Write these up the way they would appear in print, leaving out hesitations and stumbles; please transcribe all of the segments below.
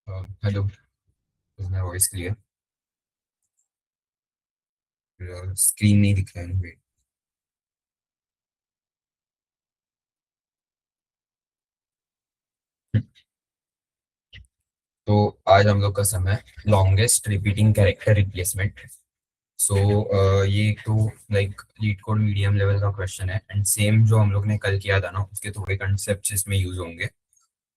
Hello. मेरा voice clear? Screen नहीं दिख रहा है मुझे। तो आज हम लोग का समय लॉन्गेस्ट रिपीटिंग कैरेक्टर रिप्लेसमेंट। सो ये तो like leet code medium level का क्वेश्चन है, एंड सेम जो हम लोग ने कल किया था ना, उसके थोड़े कंसेप्ट इसमें यूज होंगे।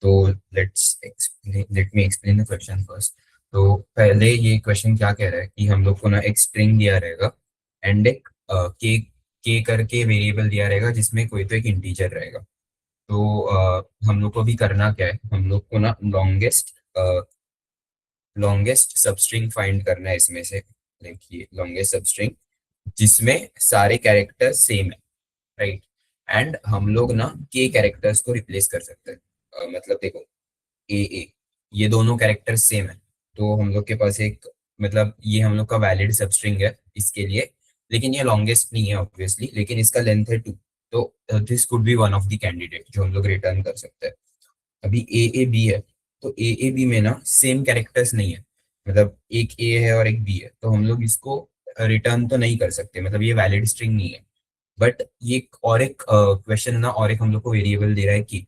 तो let me explain the question first. तो पहले ये क्वेश्चन क्या कह रहा है कि हम लोग को ना एक स्ट्रिंग दिया रहेगा, एंड एक के के करके वेरिएबल दिया रहेगा जिसमें कोई तो एक इंटीजर रहेगा। तो हम लोग को भी करना क्या है, हम लोग को ना लॉन्गेस्ट सबस्ट्रिंग फाइंड करना है इसमें से। देखिए, लॉन्गेस्ट सबस्ट्रिंग जिसमें सारे कैरेक्टर सेम है, राइट। एंड हम लोग ना के कैरेक्टर्स को रिप्लेस कर सकते हैं। मतलब देखो, ए ये दोनों कैरेक्टर सेम है, तो हम लोग के पास एक, मतलब ये हम लोग का वैलिड सबस्ट्रिंग है इसके लिए। लेकिन ये लॉन्गेस्ट नहीं है ऑब्वियसली, लेकिन इसका लेंथ है 2। तो this could be one of the candidate जो हम लोग रिटर्न कर सकते हैं। अभी ए बी है, तो ए बी में ना सेम कैरेक्टर्स नहीं है। मतलब एक ए है और एक बी है, तो हम लोग इसको रिटर्न तो नहीं कर सकते, मतलब ये वैलिड स्ट्रिंग नहीं है। बट ये एक क्वेश्चन ना, और एक हम लोग को वेरिएबल दे रहा है कि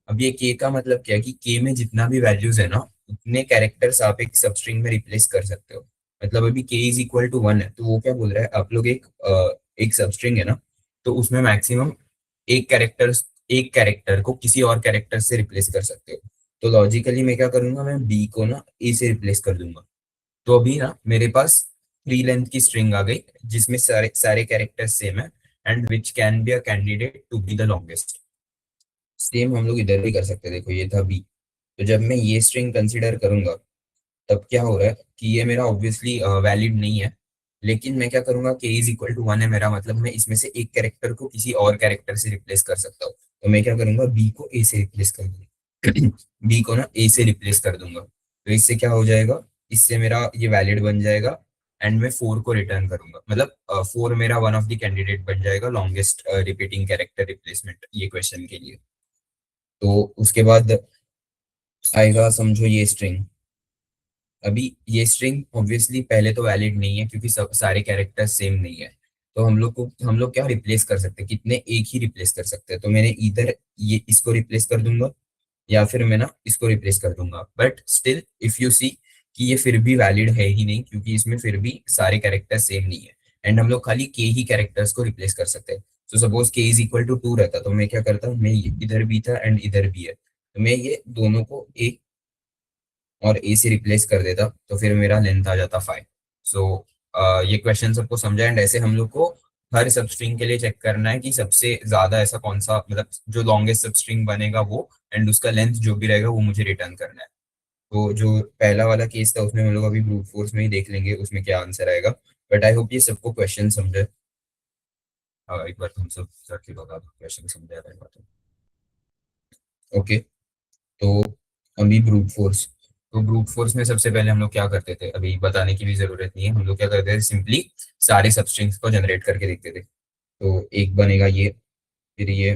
अब ये के का मतलब क्या है कि के में जितना भी वैल्यूज है ना, उतने कैरेक्टर्स आप एक सबस्ट्रिंग में रिप्लेस कर सकते हो। मतलब अभी के इज इक्वल टू 1 है, तो वो क्या बोल रहा है, आप लोग एक सबस्ट्रिंग है ना, तो उसमें मैक्सिमम एक कैरेक्टर को किसी और कैरेक्टर से रिप्लेस कर सकते हो। तो लॉजिकली मैं क्या करूंगा, मैं बी को ना ए से रिप्लेस कर दूंगा। तो अभी ना मेरे पास 3 लेंथ की स्ट्रिंग आ गई जिसमें सारे सारे कैरेक्टर्स सेम है, and which can be a candidate to be the longest. Same हम लोग इधर भी कर सकते हैं। देखो, ये था बी, तो जब मैं ये स्ट्रिंग कंसीडर करूंगा, तब क्या हो रहा है कि ये मेरा ऑब्वियसली वैलिड नहीं है। लेकिन मैं क्या करूंगा, के इज इक्वल टू 1 है मेरा, मतलब मैं इसमें से एक कैरेक्टर को किसी और कैरेक्टर से रिप्लेस कर सकता हूँ। तो मैं क्या करूंगा, बी को ए से रिप्लेस कर दूंगा। बी को ना ए से रिप्लेस कर दूंगा, तो इससे क्या हो जाएगा, इससे मेरा ये वैलिड बन जाएगा। एंड मैं 4 को रिटर्न करूंगा, मतलब 4 मेरा वन ऑफ द कैंडिडेट बन जाएगा लॉन्गेस्ट रिपीटिंग कैरेक्टर रिप्लेसमेंट ये क्वेश्चन के लिए। तो उसके बाद आएगा, समझो ये स्ट्रिंग। अभी ये स्ट्रिंग ऑब्वियसली पहले तो वैलिड नहीं है क्योंकि सब सारे कैरेक्टर सेम नहीं है। तो हम लोग क्या रिप्लेस कर सकते हैं, कितने एक ही रिप्लेस कर सकते हैं। तो मैंने इधर ये इसको रिप्लेस कर दूंगा, या फिर मैं ना इसको रिप्लेस कर दूंगा। But still if you see कि ये फिर भी वैलिड है ही नहीं, क्योंकि इसमें फिर भी सारे कैरेक्टर सेम नहीं है। एंड हम लोग खाली के ही कैरेक्टर्स को रिप्लेस कर सकते हैं। तो सपोज के इज इक्वल टू 2 रहता, तो मैं क्या करता, मैं इधर भी था एंड इधर भी है, तो मैं ये दोनों को एक और ए से रिप्लेस कर देता, तो फिर मेरा लेंथ आ जाता 5। सो ये क्वेश्चन सबको समझा। एंड ऐसे हम लोग को हर सबस्ट्रिंग के लिए चेक करना है कि सबसे ज्यादा ऐसा कौन सा, मतलब जो लॉन्गेस्ट सबस्ट्रिंग बनेगा वो, एंड उसका लेंथ जो भी रहेगा वो मुझे रिटर्न करना है। तो जो पहला वाला केस था उसमें हम लोग अभी ब्रूट फोर्स में ही देख लेंगे उसमें क्या आंसर आएगा। बट आई होप ये सबको क्वेश्चन समझे। एक बार तुम सब सर के बता दो क्वेश्चन समझा है तो। ओके। तो अभी ब्रूट फोर्स। तो ब्रूट फोर्स में सबसे पहले हम लोग क्या करते थे, अभी बताने की भी जरूरत नहीं है, हम लोग क्या करते थे, सिंपली सारे सबस्ट्रिंग्स को जनरेट करके देखते थे। तो एक बनेगा ये, फिर ये,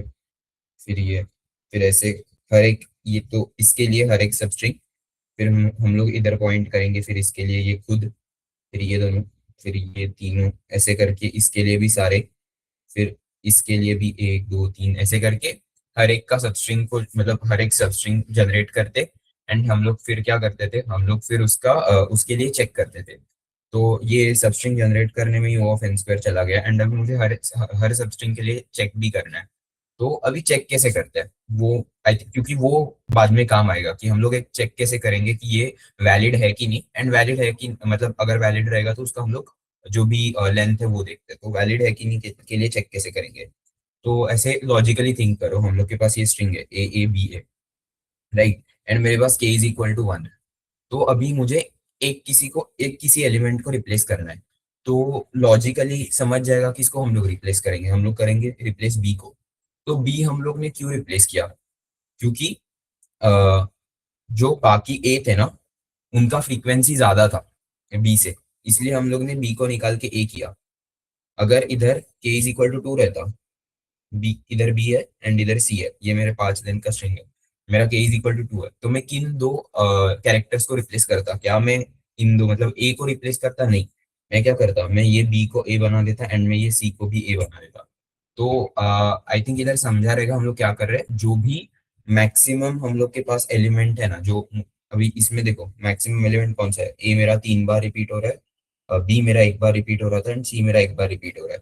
फिर ये, फिर ऐसे हर एक, ये तो इसके लिए हर एक सबस्ट्रिंग, फिर हम लोग इधर पॉइंट करेंगे, फिर इसके लिए ये खुद, फिर ये दोनों, फिर ये तीनों, ऐसे करके इसके लिए भी सारे, फिर इसके लिए भी एक दो तीन, ऐसे करके हर एक का सबस्ट्रिंग को, मतलब हर एक सबस्ट्रिंग जनरेट करते। एंड हम लोग फिर क्या करते थे, हम लोग फिर उसके लिए चेक करते थे। तो ये सबस्ट्रिंग जनरेट करने में ही ओ ऑफ एन स्क्वायर चला गया, एंड अभी मुझे हर हर सबस्ट्रिंग के लिए चेक भी करना है। तो अभी चेक कैसे करते हैं वो, आई थिंक, क्योंकि वो बाद में काम आएगा कि हम लोग एक चेक कैसे करेंगे कि ये वैलिड है कि नहीं। एंड वैलिड है कि, मतलब अगर वैलिड रहेगा तो उसका हम लोग जो भी लेंथ है वो देखते हैं। तो वैलिड है कि नहीं के लिए चेक कैसे करेंगे। तो ऐसे लॉजिकली थिंक करो, हम लोग के पास ये स्ट्रिंग है ए बी है, राइट। एंड मेरे पास के इज इक्वल टू 1। तो अभी मुझे एक किसी एलिमेंट को रिप्लेस करना है। तो लॉजिकली समझ जाएगा कि इसको हम लोग रिप्लेस करेंगे, हम लोग करेंगे रिप्लेस बी को। तो बी हम लोग ने क्यों रिप्लेस किया, क्योंकि अ, जो बाकी ए थे ना, उनका फ्रीक्वेंसी ज्यादा था बी से, इसलिए हम लोग ने बी को निकाल के ए किया। अगर इधर के इज इक्वल टू 2 रहता, बी इधर बी है एंड इधर सी है, ये मेरे 5 लेंथ का स्ट्रिंग है, मेरा के इज इक्वल टू 2 है, तो मैं किन दो कैरेक्टर्स को रिप्लेस करता? क्या मैं इन दो मतलब ए को रिप्लेस करता? नहीं, मैं क्या करता, मैं ये बी को ए बना देता एंड मैं ये सी को भी ए बना देता। तो आई थिंक इधर समझा रहेगा हम लोग क्या कर रहे हैं। जो भी मैक्सिमम हम लोग के पास एलिमेंट है ना, जो अभी इसमें देखो मैक्सिमम एलिमेंट कौन सा है, ए मेरा 3 बार रिपीट हो रहा है, बी मेरा 1 बार रिपीट हो रहा था एंड सी मेरा 1 बार रिपीट हो रहा है।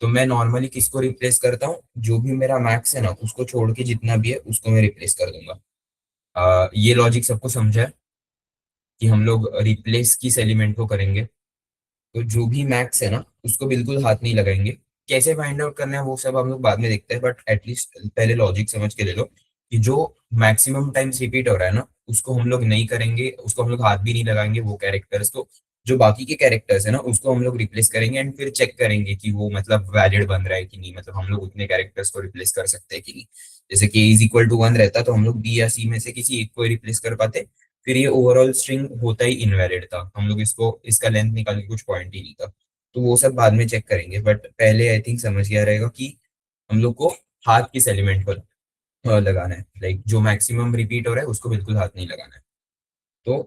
तो मैं नॉर्मली किसको रिप्लेस करता हूँ, जो भी मेरा मैक्स है ना उसको छोड़ के जितना भी है उसको मैं रिप्लेस कर दूंगा। ये लॉजिक सबको समझा है कि हम लोग रिप्लेस किस एलिमेंट को करेंगे। तो जो भी मैक्स है ना उसको बिल्कुल हाथ नहीं लगाएंगे। कैसे फाइंड आउट करना है वो सब हम लोग बाद में देखते हैं, बट एटलीस्ट पहले लॉजिक समझ के ले लो कि जो मैक्सिमम टाइम्स रिपीट हो रहा है ना उसको हम लोग नहीं करेंगे, उसको हम लोग हाथ भी नहीं लगाएंगे वो कैरेक्टर्स को। जो बाकी के कैरेक्टर्स है ना उसको हम लोग रिप्लेस करेंगे एंड फिर चेक करेंगे कि वो मतलब वैलिड बन रहा है कि नहीं, मतलब हम लोग उतने कैरेक्टर्स को रिप्लेस कर सकते हैं कि नहीं। जैसे के इज इक्वल टू 1 रहता तो हम लोग बी या सी में से किसी एक को रिप्लेस कर पाते, फिर ये ओवरऑल स्ट्रिंग होता ही इनवैलिड था, हम लोग इसको इसका लेंथ निकालने की कुछ पॉइंट ही नहीं था। तो वो सब बाद में चेक करेंगे, बट पहले आई थिंक समझ गया रहेगा कि हम लोग को हाथ किस एलिमेंट पर लगाना है। लाइक जो मैक्सिमम रिपीट हो रहा है उसको बिल्कुल हाथ नहीं लगाना है। तो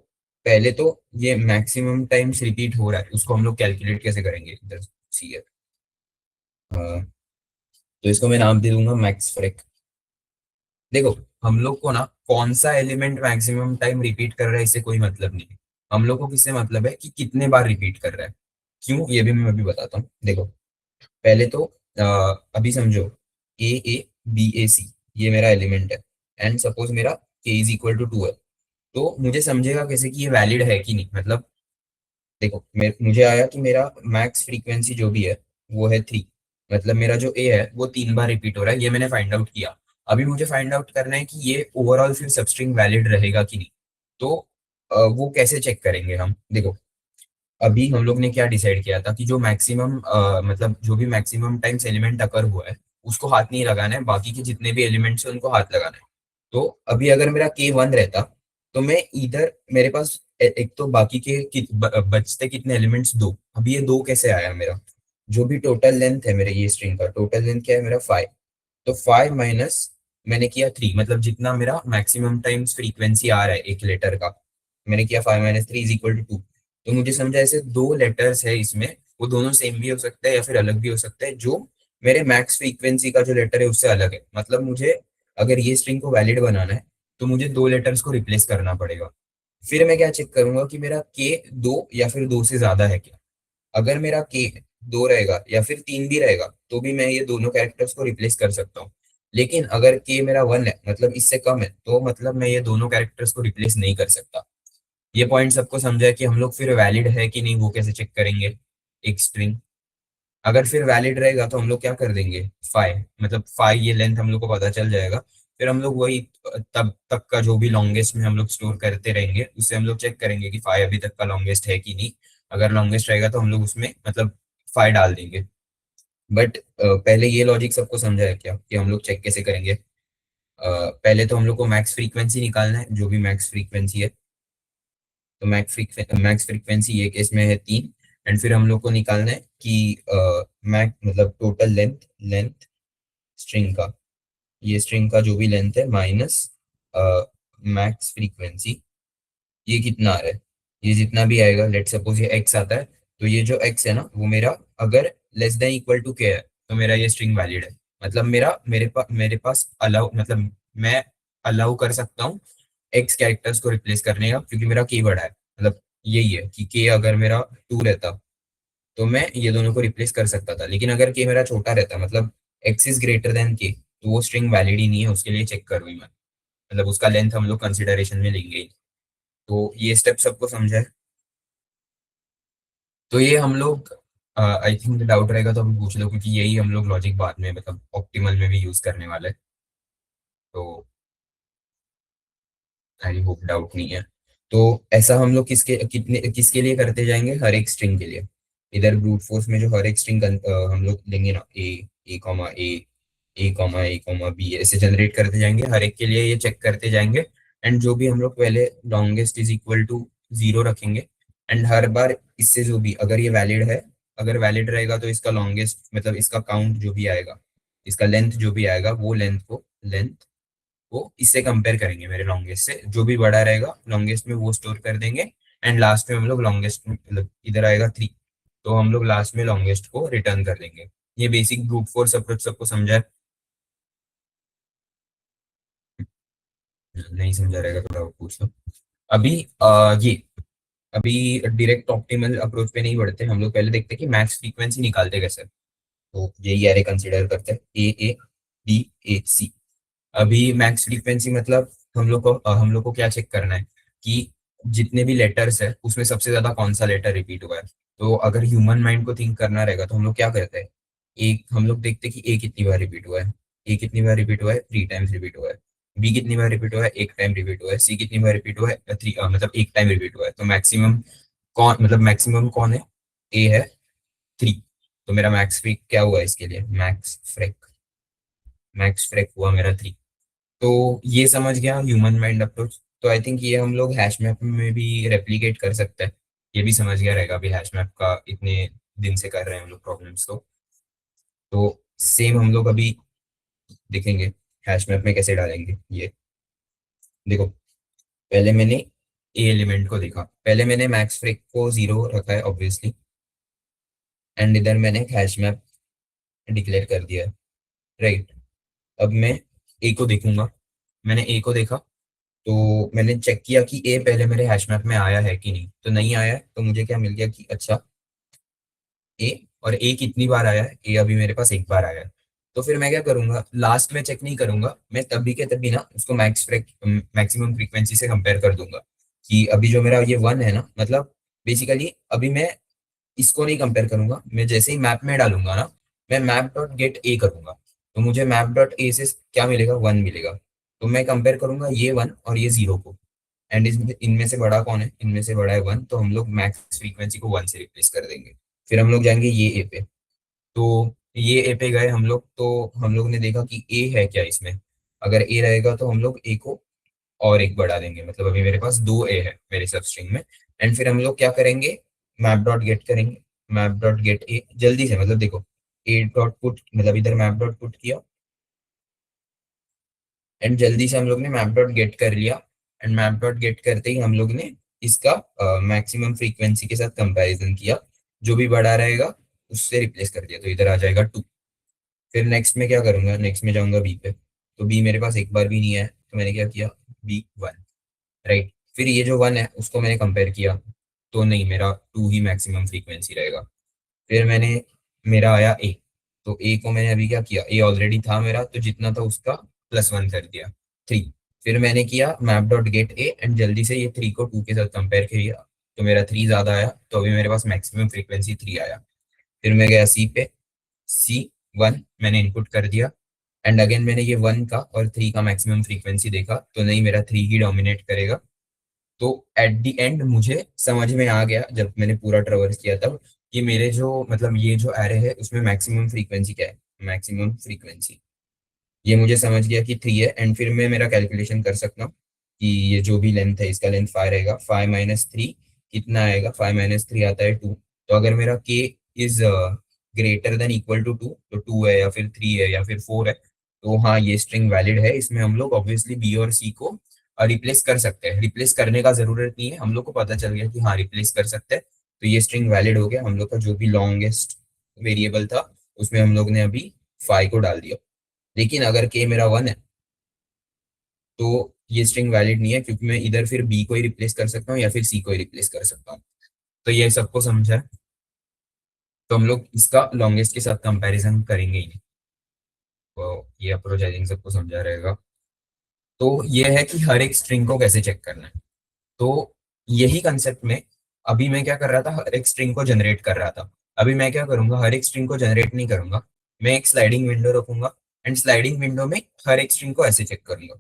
पहले तो ये मैक्सिमम टाइम्स रिपीट हो रहा है उसको हम लोग कैलकुलेट कैसे करेंगे, इधर सी है। तो इसको मैं नाम दे दूंगा मैक्स फ्रेक। देखो, हम लोग को ना कौन सा एलिमेंट मैक्सिमम टाइम रिपीट कर रहा है इससे कोई मतलब नहीं है। हम लोग को किससे मतलब है कि कितने बार रिपीट कर रहा है। क्यों, ये भी मैं अभी बताता हूँ। देखो, पहले तो अभी समझो ए बी ए सी ये मेरा एलिमेंट है एंड सपोज मेरा के इज इक्वल टू 2 है। तो मुझे समझेगा कैसे कि ये वैलिड है कि नहीं। मतलब देखो, मुझे आया कि मेरा मैक्स फ्रीक्वेंसी जो भी है वो है 3। मतलब मेरा जो ए है वो 3 बार रिपीट हो रहा है, ये मैंने फाइंड आउट किया। अभी मुझे फाइंड आउट करना है कि ये ओवरऑल फिर सबस्ट्रिंग वैलिड रहेगा कि नहीं। तो वो कैसे चेक करेंगे हम, देखो अभी हम लोग ने क्या डिसाइड किया था कि जो मैक्सिमम मतलब जो भी मैक्सिमम टाइम्स एलिमेंट अकर हुआ है उसको हाथ नहीं लगाना है, बाकी के जितने भी एलिमेंट्स है उनको हाथ लगाना है। तो अभी अगर मेरा के 1 रहता तो मैं इधर मेरे पास एक तो बाकी के बचते कितने एलिमेंट्स, दो। अभी ये दो कैसे आया मेरा, जो भी टोटल लेंथ है मेरे ये स्ट्रिंग का टोटल लेंथ क्या है मेरा 5। तो 5 माइनस मैंने किया 3, मतलब जितना मेरा मैक्सिमम टाइम्स फ्रीक्वेंसी आ रहा है एक लेटर का, मैंने किया 5 माइनस 3 इज इक्वल टू 2। तो मुझे समझा ऐसे दो लेटर्स है इसमें, वो दोनों सेम भी हो सकता है या फिर अलग भी हो सकता है, जो मेरे मैक्स फ्रीक्वेंसी का जो लेटर है उससे अलग है। मतलब मुझे अगर ये स्ट्रिंग को वैलिड बनाना है तो मुझे दो लेटर्स को रिप्लेस करना पड़ेगा। फिर मैं क्या चेक करूंगा कि मेरा के 2 या फिर 2 से ज्यादा है क्या। अगर मेरा के 2 रहेगा या फिर 3 भी रहेगा तो भी मैं ये दोनों कैरेक्टर्स को रिप्लेस कर सकता हूँ। लेकिन अगर के मेरा 1 है मतलब इससे कम है तो मतलब मैं ये दोनों कैरेक्टर्स को रिप्लेस नहीं कर सकता। ये पॉइंट सबको समझा है कि हम लोग फिर वैलिड है कि नहीं वो कैसे चेक करेंगे एक स्ट्रिंग। अगर फिर वैलिड रहेगा तो हम लोग क्या कर देंगे, 5 मतलब 5 ये लेंथ हम लोग को पता चल जाएगा। फिर हम लोग वही तब तक का जो भी लॉन्गेस्ट में हम लोग स्टोर करते रहेंगे उससे हम लोग चेक करेंगे कि 5 अभी तक का लॉन्गेस्ट है कि नहीं। अगर लॉन्गेस्ट रहेगा तो हम लोग उसमें मतलब 5 डाल देंगे। बट पहले ये लॉजिक सबको समझा है क्या कि हम लोग चेक कैसे करेंगे। पहले तो हम लोग को मैक्स फ्रीक्वेंसी निकालना है, जो भी मैक्स फ्रीक्वेंसी है। तो मैक्स फ्रीक्वेंसी ये केस में है 3। एंड फिर हम लोग को निकालना है कि मैक्स मतलब टोटल लेंथ लेंथ स्ट्रिंग का, ये स्ट्रिंग का जो भी लेंथ है माइनस मैक्स फ्रीक्वेंसी, ये कितना आ रहा है। ये जितना भी आएगा, लेट सपोज ये एक्स आता है, तो ये जो एक्स है ना वो मेरा अगर लेस देन इक्वल टू के है तो मेरा ये स्ट्रिंग वैलिड है। मतलब मेरे पास अलाउ मतलब मैं अलाउ कर सकता हूँ एक्स कैरेक्टर्स को रिप्लेस करने का, क्योंकि मेरा की बड़ा है। मतलब यही है कि के अगर मेरा 2 रहता तो मैं ये दोनों को रिप्लेस कर सकता था, लेकिन अगर के मेरा छोटा रहता मतलब x is greater than k तो वो स्ट्रिंग वैलिड ही नहीं है, उसके लिए चेक करूँ मैं। मतलब उसका लेंथ हम लोग कंसिडरेशन में लेंगे ही। तो ये स्टेप सबको समझा है। तो ये हम लोग आई थिंक डाउट रहेगा तो अभी पूछ लो, क्योंकि यही हम लोग लॉजिक बाद में मतलब ऑप्टिमल में भी यूज करने वाले हैं। तो आई होप डाउट नहीं है। तो ऐसा हम लोग किसके लिए करते जाएंगे, हर एक स्ट्रिंग के लिए। इधर ब्रूट फोर्स में जो हर एक स्ट्रिंग हम लोग लेंगे ना, ए कॉमा बी ऐसे जनरेट करते जाएंगे, हर एक के लिए ये चेक करते जाएंगे। एंड जो भी हम लोग पहले लॉन्गेस्ट इज इक्वल टू 0 रखेंगे। एंड हर बार इससे जो भी अगर ये वैलिड है, अगर वैलिड रहेगा तो इसका लॉन्गेस्ट मतलब इसका काउंट जो भी आएगा, इसका लेंथ जो भी आएगा वो लेंथ को इससे कंपेयर करेंगे, मेरे लॉन्गेस्ट से, जो भी बड़ा रहेगा लॉन्गेस्ट में वो स्टोर कर देंगे। एंड लास्ट में हम लोग लॉन्गेस्ट, मतलब इधर आएगा 3, तो हम लोग लास्ट में लॉन्गेस्ट को रिटर्न कर देंगे। ये बेसिक ब्रूट फोर्स अप्रोच सबको समझा है? नहीं समझा रहेगा थोड़ा और पूछ लो। अभी ये अभी डायरेक्ट ऑप्टिमल अप्रोच पे नहीं बढ़ते, हम लोग पहले देखते हैं कि मैक्स फ्रीक्वेंसी निकालते कैसे। तो यही एरे कंसीडर करते हैं, ए बी ए सी। अभी मैक्स फ्रीक्वेंसी मतलब हम लोग को क्या चेक करना है कि जितने भी लेटर्स है उसमें सबसे ज्यादा कौन सा लेटर रिपीट हुआ है। तो अगर ह्यूमन माइंड को थिंक करना रहेगा तो हम लोग क्या करते हैं, एक हम लोग देखते हैं कि ए कितनी बार रिपीट हुआ है। ए कितनी बार रिपीट हुआ है, 3 टाइम्स रिपीट हुआ है। बी कितनी बार रिपीट हुआ है, 1 टाइम रिपीट हुआ है। सी कितनी बार रिपीट हुआ है, थ्री, मतलब 1 टाइम रिपीट हुआ है। तो मैक्सिमम कौन, मतलब मैक्सिमम कौन है, ए है, 3। तो मेरा मैक्स फ्रीक क्या हुआ इसके लिए, मैक्स फ्रेक हुआ मेरा 3। तो ये समझ गया ह्यूमन माइंड अप्रोच। तो आई थिंक ये हम लोग हैश मैप में भी रेप्लिकेट कर सकते हैं। ये भी समझ गया रहेगा, अभी हैश मैप का इतने दिन से कर रहे हैं हम लोग प्रॉब्लम्स। तो सेम हम लोग अभी देखेंगे हैश मैप में कैसे डालेंगे ये। देखो, पहले मैंने ए एलिमेंट को देखा, पहले मैंने मैक्स फ्रेक को 0 रखा है ऑब्वियसली। एंड इधर मैंने हैश मैप डिक्लेयर कर दिया है, राइट। अब मैं ए को देखूंगा, मैंने ए को देखा, तो मैंने चेक किया कि ए पहले मेरे हैश मैप में आया है कि नहीं। तो नहीं आया है, तो मुझे क्या मिल गया कि अच्छा ए, और ए कितनी बार आया है, ए अभी मेरे पास एक बार आया है। तो फिर मैं क्या करूंगा, लास्ट में चेक नहीं करूंगा मैं, तभी के तभी ना उसको मैक्सिमम फ्रीक्वेंसी से कंपेयर कर दूंगा कि अभी जो मेरा ये 1 है ना, मतलब बेसिकली अभी मैं इसको नहीं कंपेयर करूंगा, मैं जैसे ही मैप में डालूंगा ना, मैं मैप डॉट गेट ए करूंगा, तो मुझे मैप डॉट ए से क्या मिलेगा, 1 मिलेगा। तो मैं कंपेयर करूंगा ये 1 और ये 0 को। एंड इनमें से बड़ा कौन है, इनमें से बड़ा है 1, तो हम लोग मैक्स फ्रीक्वेंसी को 1 से रिप्लेस कर देंगे। फिर हम लोग जाएंगे ये ए पे। तो ये ए पे गए हम लोग, तो हम लोग ने देखा कि ए है क्या इसमें। अगर ए रहेगा तो हम लोग ए को और एक बढ़ा देंगे, मतलब अभी मेरे पास 2 ए है मेरे सब स्ट्रिंग में। एंड फिर हम लोग क्या करेंगे, मैप डॉट गेट करेंगे, मैप डॉट गेट ए जल्दी से, मतलब देखो, ए डॉट पुट, मतलब इधर मैप डॉट पुट किया, एंड जल्दी से हम लोग ने मैप डॉट गेट कर लिया। एंड मैप डॉट गेट करते ही हम लोग ने इसका मैक्सिमम फ्रीक्वेंसी के साथ कंपैरिजन किया, जो भी बड़ा रहेगा उससे रिप्लेस कर दिया, तो इधर आ जाएगा 2। फिर नेक्स्ट में क्या करूंगा, नेक्स्ट में जाऊंगा बी पे, तो बी मेरे पास एक बार भी नहीं है, तो मैंने क्या किया, बी 1, राइट। फिर ये जो 1 है उसको मैंने कंपेयर किया, तो नहीं, मेरा 2 ही मैक्सिमम फ्रीक्वेंसी रहेगा। फिर मेरा आया ए, तो ए को मैंने अभी क्या किया, ए ऑलरेडी था मेरा, तो जितना था उसका +1 कर दिया, 3। फिर मैंने किया map dot gate A, and जल्दी से ये 3 को 2 के साथ कंपेयर किया, तो मेरा 3 ज्यादा आया, तो अभी मेरे पास मैक्सिमम फ्रीक्वेंसी 3 आया। फिर मैं गया सी पे, सी 1 मैंने इनपुट कर दिया। एंड अगेन मैंने ये 1 का और 3 का मैक्सिमम फ्रीक्वेंसी देखा, तो नहीं, मेरा 3 ही डोमिनेट करेगा। तो एट द एंड मुझे समझ में आ गया जब मैंने पूरा ट्रेवर्स किया तब, कि मेरे जो, मतलब ये जो एरे है उसमें मैक्सिमम फ्रीक्वेंसी क्या है, मैक्सिमम फ्रीक्वेंसी ये मुझे समझ गया कि 3 है। एंड फिर मैं मेरा कैलकुलेशन कर सकता हूँ कि ये जो भी लेंथ है इसका लेंथ 5 रहेगा, 5 - 3 कितना आएगा, 5 - 3 आता है 2। तो अगर मेरा k is greater than equal to 2, तो 2 है या फिर 3 है या फिर 4 है, तो हाँ ये स्ट्रिंग वैलिड है। इसमें हम लोग ऑब्वियसली बी और सी को रिप्लेस कर सकते हैं, रिप्लेस करने का जरूरत नहीं है, हम लोग को पता चल गया कि हाँ रिप्लेस कर सकते हैं। तो ये स्ट्रिंग वैलिड हो गया, हम लोग का जो भी लॉन्गेस्ट वेरिएबल था उसमें हम लोग ने अभी 5 को डाल दिया। लेकिन अगर के मेरा 1 है तो ये स्ट्रिंग वैलिड नहीं है, क्योंकि मैं इधर फिर बी को ही रिप्लेस कर सकता हूँ या फिर सी को ही रिप्लेस कर सकता हूँ। तो ये सबको समझा है? तो हम लोग इसका लॉन्गेस्ट के साथ कंपैरिजन करेंगे ही नहीं। तो ये अप्रोच आई थिंक सबको समझा रहेगा। तो ये है कि हर एक स्ट्रिंग को कैसे चेक करना है। तो यही कंसेप्ट में अभी मैं क्या कर रहा था, हर एक स्ट्रिंग को जनरेट कर रहा था। अभी मैं क्या करूंगा, हर एक स्ट्रिंग को जनरेट नहीं करूंगा, मैं एक स्लाइडिंग विंडो रखूंगा। एंड स्लाइडिंग विंडो में हर एक स्ट्रिंग को ऐसे चेक करूंगा।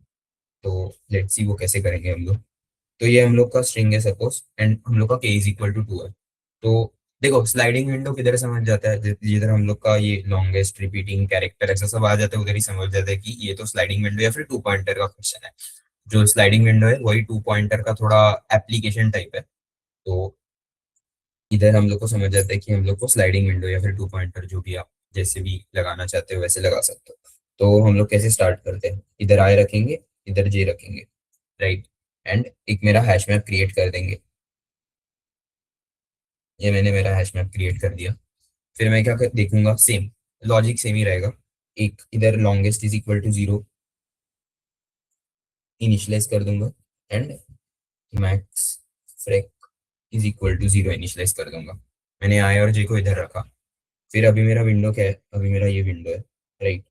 तो लेट्स सी वो कैसे करेंगे हम लोग। तो ये हम लोग का स्ट्रिंग है सपोज, एंड हम लोग का के इज इक्वल टू 2 है। तो देखो स्लाइडिंग विंडो किधर समझ जाता है, जिधर हम लोग का ये लॉन्गेस्ट रिपीटिंग कैरेक्टर ऐसा सब आ जाता है, उधर ही समझ जाता है कि ये तो स्लाइडिंग विंडो या फिर 2 पॉइंटर का क्वेश्चन है। जो स्लाइडिंग विंडो है वही 2 पॉइंटर का थोड़ा एप्लीकेशन टाइप है। तो इधर हम लोग को समझ जाता है कि हम लोग को स्लाइडिंग विंडो या फिर 2 पॉइंटर, जो भी आप जैसे भी लगाना चाहते हो वैसे लगा सकते हो। तो हम लोग कैसे स्टार्ट करते हैं, इधर आए रखेंगे, इधर जे रखेंगे, राइट। एंड एक मेरा हैश मैप क्रिएट कर देंगे। ये मैंने मेरा हैश मैप क्रिएट कर दिया। फिर मैं क्या देखूंगा, सेम लॉजिक सेम ही रहेगा। एक इधर longest is equal to 0 initialize कर दूंगा, and max freq is equal to 0 initialize कर दूंगा। मैंने आई और जे को इधर रखा। फिर अभी मेरा विंडो क्या है, अभी मेरा ये विंडो है, राइट।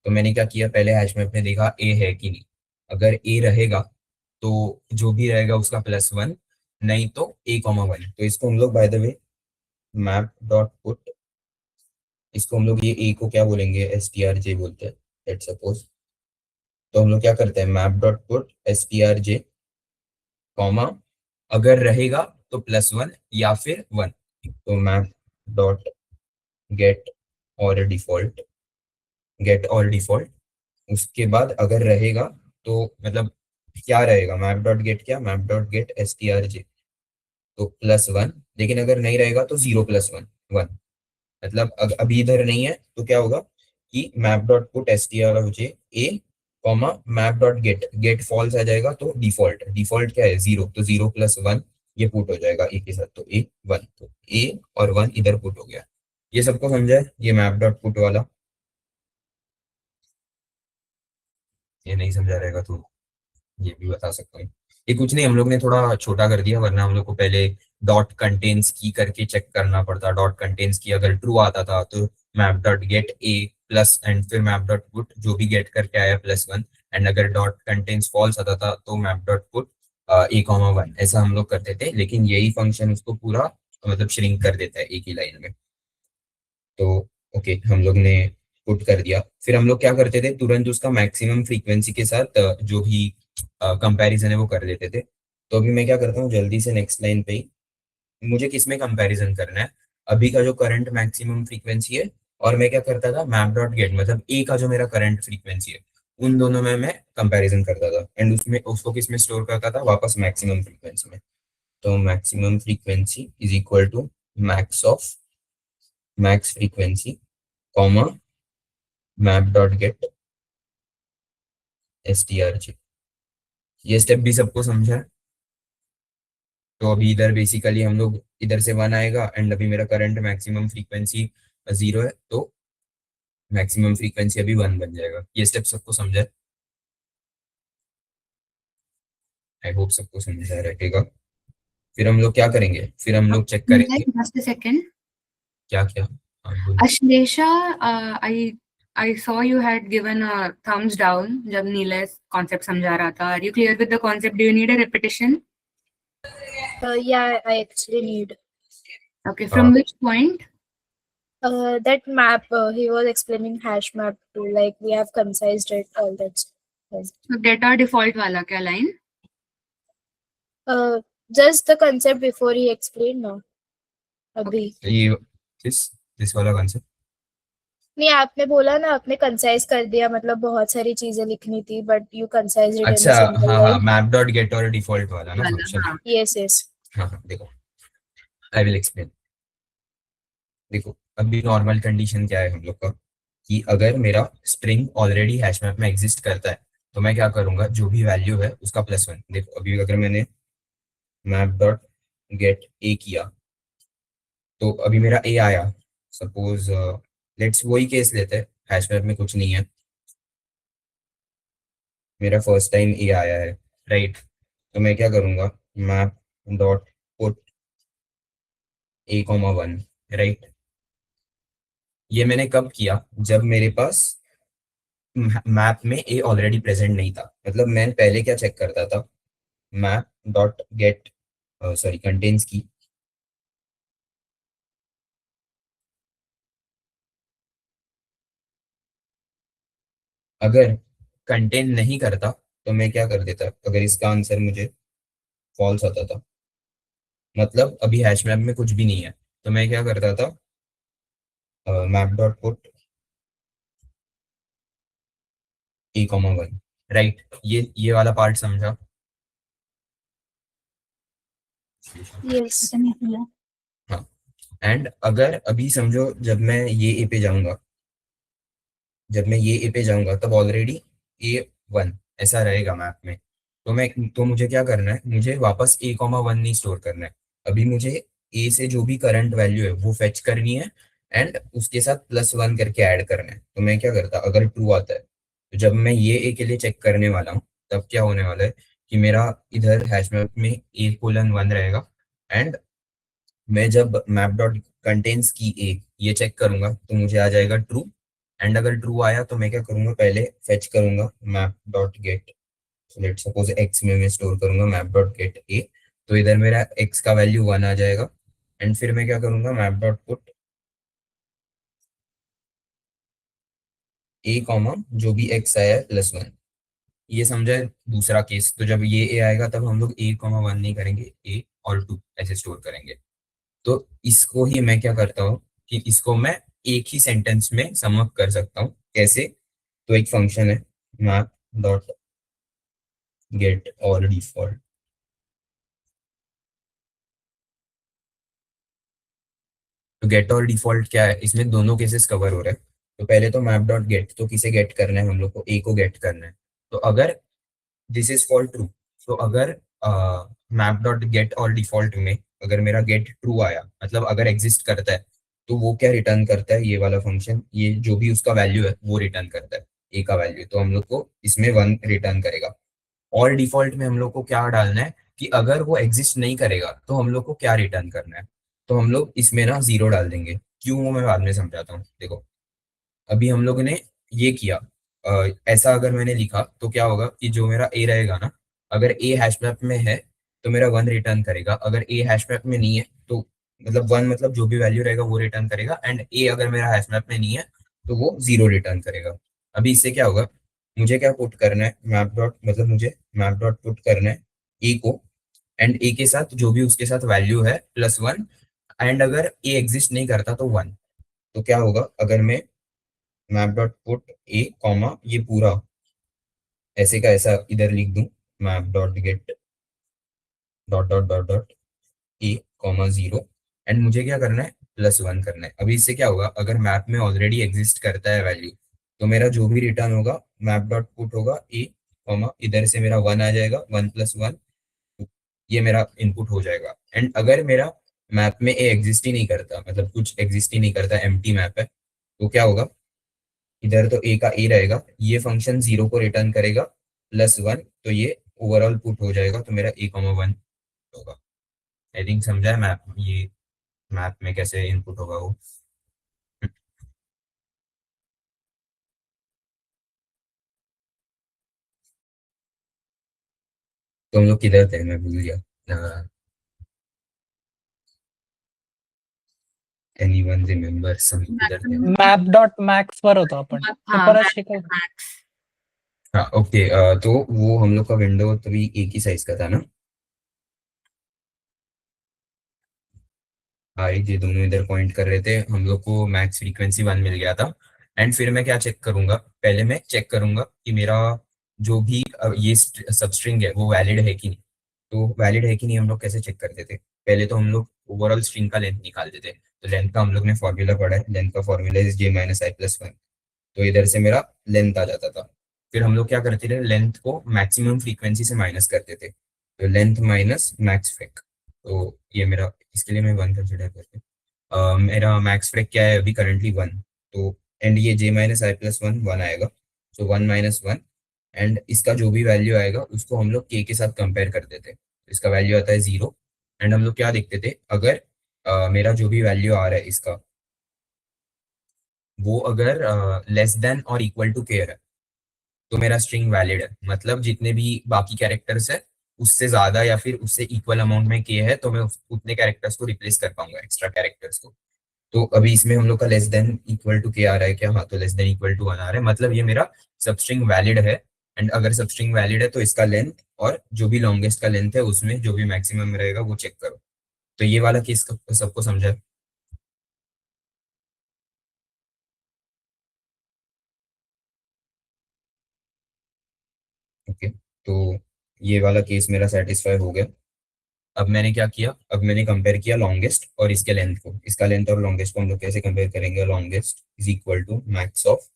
तो मैंने क्या किया, पहले हैश मैप में देखा ए है कि नहीं। अगर ए रहेगा तो जो भी रहेगा उसका +1, नहीं तो a,1। तो इसको हम लोग by the way map dot put, इसको हम लोग ये ए को क्या बोलेंगे, strj बोलते हैं, लेट्स सपोज। तो हम लोग क्या करते हैं, map dot put strj comma, अगर रहेगा तो +1 या फिर 1। तो मैप डॉट गेट और डिफॉल्ट, गेट और डिफॉल्ट। उसके बाद अगर रहेगा तो मतलब क्या रहेगा, मैप डॉट गेट, क्या मैप डॉट गेट strj, तो +1। लेकिन अगर नहीं रहेगा तो 0 + 1 1। मतलब अभी इधर नहीं है तो क्या होगा कि map dot put strj a comma map dot get, get false आ जाएगा तो डिफॉल्ट, डिफॉल्ट क्या है 0, तो 0 + 1 ये पुट हो जाएगा ए के साथ, तो a 1। तो ए और 1 इधर पुट हो गया। ये सबको समझा है, ये मैप डॉट पुट वाला। ये नहीं समझा रहेगा तो ये भी बता सकता हूँ। ये कुछ नहीं, हम लोग ने थोड़ा छोटा कर दिया, वरना हम लोग को पहले डॉट कंटेन्स की करके चेक करना पड़ता। डॉट कंटेन्स की अगर ट्रू आता था तो map dot gate A plus, and फिर मैप डॉट पुट जो भी गेट करके आया +1। एंड अगर डॉट कंटेन्स फॉल्स आता था तो मैप डॉट पुट a,1। ऐसा हम लोग करते थे, लेकिन यही फंक्शन उसको पूरा मतलब श्रिंक कर देता है एक ही लाइन में। तो ओके, हम लोग ने पुट कर दिया। फिर हम लोग क्या करते थे, तुरंत उसका मैक्सिमम फ्रीक्वेंसी के साथ जो भी कंपैरिजन है वो कर लेते थे। तो अभी मैं क्या करता हूँ, जल्दी से नेक्स्ट लाइन पे ही मुझे किस में कंपैरिजन करना है, अभी का जो करंट मैक्सिमम फ्रीक्वेंसी है, और मैं क्या करता था, मैप डॉट गेट मतलब ए का जो मेरा करंट फ्रीक्वेंसी है, उन दोनों में मैं कंपैरिजन करता था। एंड उसमें उसको किस में स्टोर करता था, वापस मैक्सिमम फ्रीक्वेंसी में। तो maximum frequency is equal to max of max frequency comma map dot get strj। ये स्टेप भी सबको समझा है। तो अभी इधर बेसिकली हम लोग इधर से 1 आएगा, एंड अभी मेरा करंट मैक्सिमम फ्रीक्वेंसी 0 है, तो मैक्सिमम फ्रीक्वेंसी अभी 1 बन जाएगा। ये स्टेप सबको समझा है, आई होप सबको समझा रहेगा। फिर हम लोग क्या करेंगे, फिर हम लोग चेक करेंगे। Just a second. क्या क्या, हाँ बोलो। Ashlesha, I saw you had given a thumbs down जब नीलेश concept समझा रहा था. Are you clear with the concept? Do you need a repetition? Yeah, I actually need Okay, from which point? that map. He was explaining hash map too. Like we have concised it, all that stuff. So get our default वाला क्या line? Just the concept before he explained now. अभी ये this वाला concept. नहीं, आपने बोला ना, आपने कंसाइज कर दिया, मतलब बहुत सारी चीजें लिखनी थी, but you concise it in अच्छा, अ सिंगल हाँ हाँ, लाइन। मैप डॉट गेट और डिफॉल्ट वाला ना वाला, फंक्शन। हाँ. Yes yes. हाँ हाँ, देखो आई विल एक्सप्लेन। देखो अभी नॉर्मल कंडीशन क्या है हम लोग का, कि अगर मेरा स्ट्रिंग ऑलरेडी हैश मैप में एग्जिस्ट करता है तो मैं क्या करूंगा, जो भी वैल्यू है उसका +1। देखो अभी अगर मैंने मैप डॉट गेट ए किया तो अभी मेरा ए आया। सपोज लेट्स वही केस लेते हैं, हैश मैप में कुछ नहीं है, मेरा फर्स्ट टाइम ए आया है, राइट। तो मैं क्या करूंगा, map dot put a,1, right. ये मैंने कब किया, जब मेरे पास मैप में ए ऑलरेडी प्रेजेंट नहीं था। मतलब मैं पहले क्या चेक करता था, map dot gate sorry contains की, अगर कंटेन नहीं करता तो मैं क्या कर देता, अगर इसका आंसर मुझे फॉल्स आता था, मतलब अभी हैश मैप में कुछ भी नहीं है, तो मैं क्या करता था, map dot put a,1, right. ये वाला पार्ट समझा। यस। हाँ, एंड अगर अभी समझो जब मैं ये ए पे जाऊंगा, जब मैं ये ए पे जाऊंगा तब ऑलरेडी a 1 ऐसा रहेगा मैप में। तो मुझे क्या करना है, मुझे वापस a,1 नहीं स्टोर करना है। अभी मुझे a से जो भी करंट वैल्यू है वो फेच करनी है एंड उसके साथ +1 करके ऐड करना है। तो मैं क्या करता, अगर ट्रू आता है तो जब मैं ये a के लिए चेक करने वाला हूँ तब क्या होने वाला है कि मेरा इधर हैश मैप में a:1 रहेगा एंड मैं जब मैप डॉट कंटेन्स की ए ये चेक करूंगा तो मुझे आ जाएगा ट्रू। एंड अगर ट्रू आया तो मैं क्या करूंगा, पहले फेच करूंगा map dot gate, let suppose x में मैं स्टोर करूंगा मैप डॉट गेट ए। तो इधर मेरा एक्स का वैल्यू 1 आ जाएगा एंड फिर मैं क्या करूंगा, मैप डॉट पुट ए कॉमा जो भी एक्स आया है +1। ये समझा है दूसरा केस। तो जब ये ए आएगा तब हम लोग a,1 नहीं करेंगे, ए और 2 ऐसे स्टोर करेंगे। तो इसको ही मैं क्या करता हूँ कि इसको मैं एक ही सेंटेंस में सम अप कर सकता हूँ। कैसे? तो एक फंक्शन है मैप डॉट गेट और डिफॉल्ट। तो गेट और डिफॉल्ट क्या है, इसमें दोनों केसेस कवर हो रहे हैं। तो पहले तो मैप डॉट गेट, तो किसे गेट करना है, हम लोग को ए को गेट करना है। तो अगर दिस इज फॉर ट्रू, तो अगर मैप डॉट गेट और डिफॉल्ट में अगर मेरा गेट ट्रू आया, मतलब अगर एग्जिस्ट करता है, तो वो क्या रिटर्न करता है, ये वाला फंक्शन, ये जो भी उसका वैल्यू है वो रिटर्न करता है ए का वैल्यू। तो हम लोग को इसमें 1 रिटर्न करेगा। और डिफॉल्ट में हम लोग को क्या डालना है कि अगर वो एग्जिस्ट नहीं करेगा तो हम लोग को क्या रिटर्न करना है। तो हम लोग इसमें ना 0 डाल देंगे। क्यों, वो मैं बाद में समझाता हूँ। देखो, अभी हम लोग ने ये किया, ऐसा अगर मैंने लिखा तो क्या होगा कि जो मेरा ए रहेगा ना, अगर ए हैश मैप में है तो मेरा 1 रिटर्न करेगा। अगर ए हैश मैप में नहीं है तो मतलब 1 मतलब जो भी वैल्यू रहेगा वो रिटर्न करेगा। एंड ए अगर मेरा हैश मैप में नहीं है तो वो 0 रिटर्न करेगा। अभी इससे क्या होगा, मुझे क्या पुट करना है, मैप डॉट मतलब मुझे मैप डॉट पुट करना है ए को, एंड ए के साथ जो भी उसके साथ वैल्यू है +1। एंड अगर ए एग्जिस्ट नहीं करता तो 1। तो क्या होगा, अगर मैं मैप डॉट पुट ए कॉमा ये पूरा ऐसे का ऐसा इधर लिख दूं, map dot gate dot dot dot dot A comma 0। And मुझे क्या करना है, +1 करना है। अभी इससे क्या होगा, अगर मैप में ऑलरेडी एग्जिस्ट करता है वैल्यू तो मेरा जो भी रिटर्न होगा मैप डॉट पुट होगा ए कॉमा इधर से मेरा 1 आ जाएगा, 1+1 ये मेरा इनपुट हो जाएगा। एंड अगर मेरा मैप में ए एग्जिस्ट ही नहीं करता, मतलब कुछ एग्जिस्ट ही नहीं करता, एम्प्टी मैप है, तो क्या होगा, इधर तो ए का ए रहेगा, ये फंक्शन 0 को रिटर्न करेगा, +1, तो ये ओवरऑल पुट हो जाएगा। तो मेरा a,1 होगा। आई थिंक समझा है मैप, ये मैप में कैसे इनपुट होगा वो। तो हम लोग किधर थे, मैं भूल गया। एनीवन रिमेम्बर हम किधर थे? मॅप डॉट मॅक्स वर होतो आपण ते हाँ परत शिकव. मैक्स। हाँ ओके। तो वो हम लोग का विंडो तभी एक ही साइज का था ना। हाँ, ये दोनों इधर पॉइंट कर रहे थे, हम लोग को मैक्स फ्रीक्वेंसी 1 मिल गया था। एंड फिर मैं क्या चेक करूंगा, पहले मैं चेक करूंगा कि मेरा जो भी ये सबस्ट्रिंग है वो वैलिड है कि नहीं। तो वैलिड है कि नहीं हम लोग कैसे चेक करते थे, पहले तो हम लोग ओवरऑल स्ट्रिंग का लेंथ निकालते थे। तो लेंथ का हम लोग ने फॉर्मूला पढ़ा है, लेंथ का फॉर्मूला इज j-i+1। तो इधर से मेरा लेंथ आ जाता था। फिर हम लोग क्या करते थे, लेंथ को मैक्सिमम फ्रीक्वेंसी से माइनस करते थे, तो लेंथ माइनस मैक्स फ्रेक। तो ये मेरा, इसके लिए मैं 1 कंसिडर करते मेरा मैक्स फ्रेक क्या है अभी करंटली 1। तो एंड ये j-i+1 1 आएगा, तो 1 - 1। एंड इसका जो भी वैल्यू आएगा उसको हम लोग k के साथ कंपेयर करते थे, तो इसका वैल्यू आता है 0। एंड हम लोग क्या देखते थे, अगर मेरा जो भी वैल्यू आ रहा है इसका, वो अगर लेस देन और इक्वल टू k है तो मेरा स्ट्रिंग वैलिड है। मतलब जितने भी बाकी कैरेक्टर्स है उससे ज्यादा या फिर उससे इक्वल अमाउंट में k है तो मैं उतने कैरेक्टर्स को रिप्लेस कर पाऊंगा, एक्स्ट्रा कैरेक्टर्स को। तो अभी इसमें हम लोग का less than equal to k आ रहा है क्या, हाँ, तो लेस देन इक्वल टू 1 आ रहा है, मतलब ये मेरा सबस्ट्रिंग वैलिड है। एंड अगर सबस्ट्रिंग वैलिड है तो इसका लेंथ और जो भी लॉन्गेस्ट का लेंथ है उसमें जो भी मैक्सिमम रहेगा वो चेक करो। तो ये वाला केस सबको समझा है? ओके, तो ये वाला केस मेरा सेटिस्फाई हो गया। अब मैंने क्या किया, अब मैंने कंपेयर किया लॉन्गेस्ट और इसके लेंथ को। इसका लेंथ और लॉन्गेस्ट को हम लोग कैसे कंपेयर करेंगे, longest is equal to max of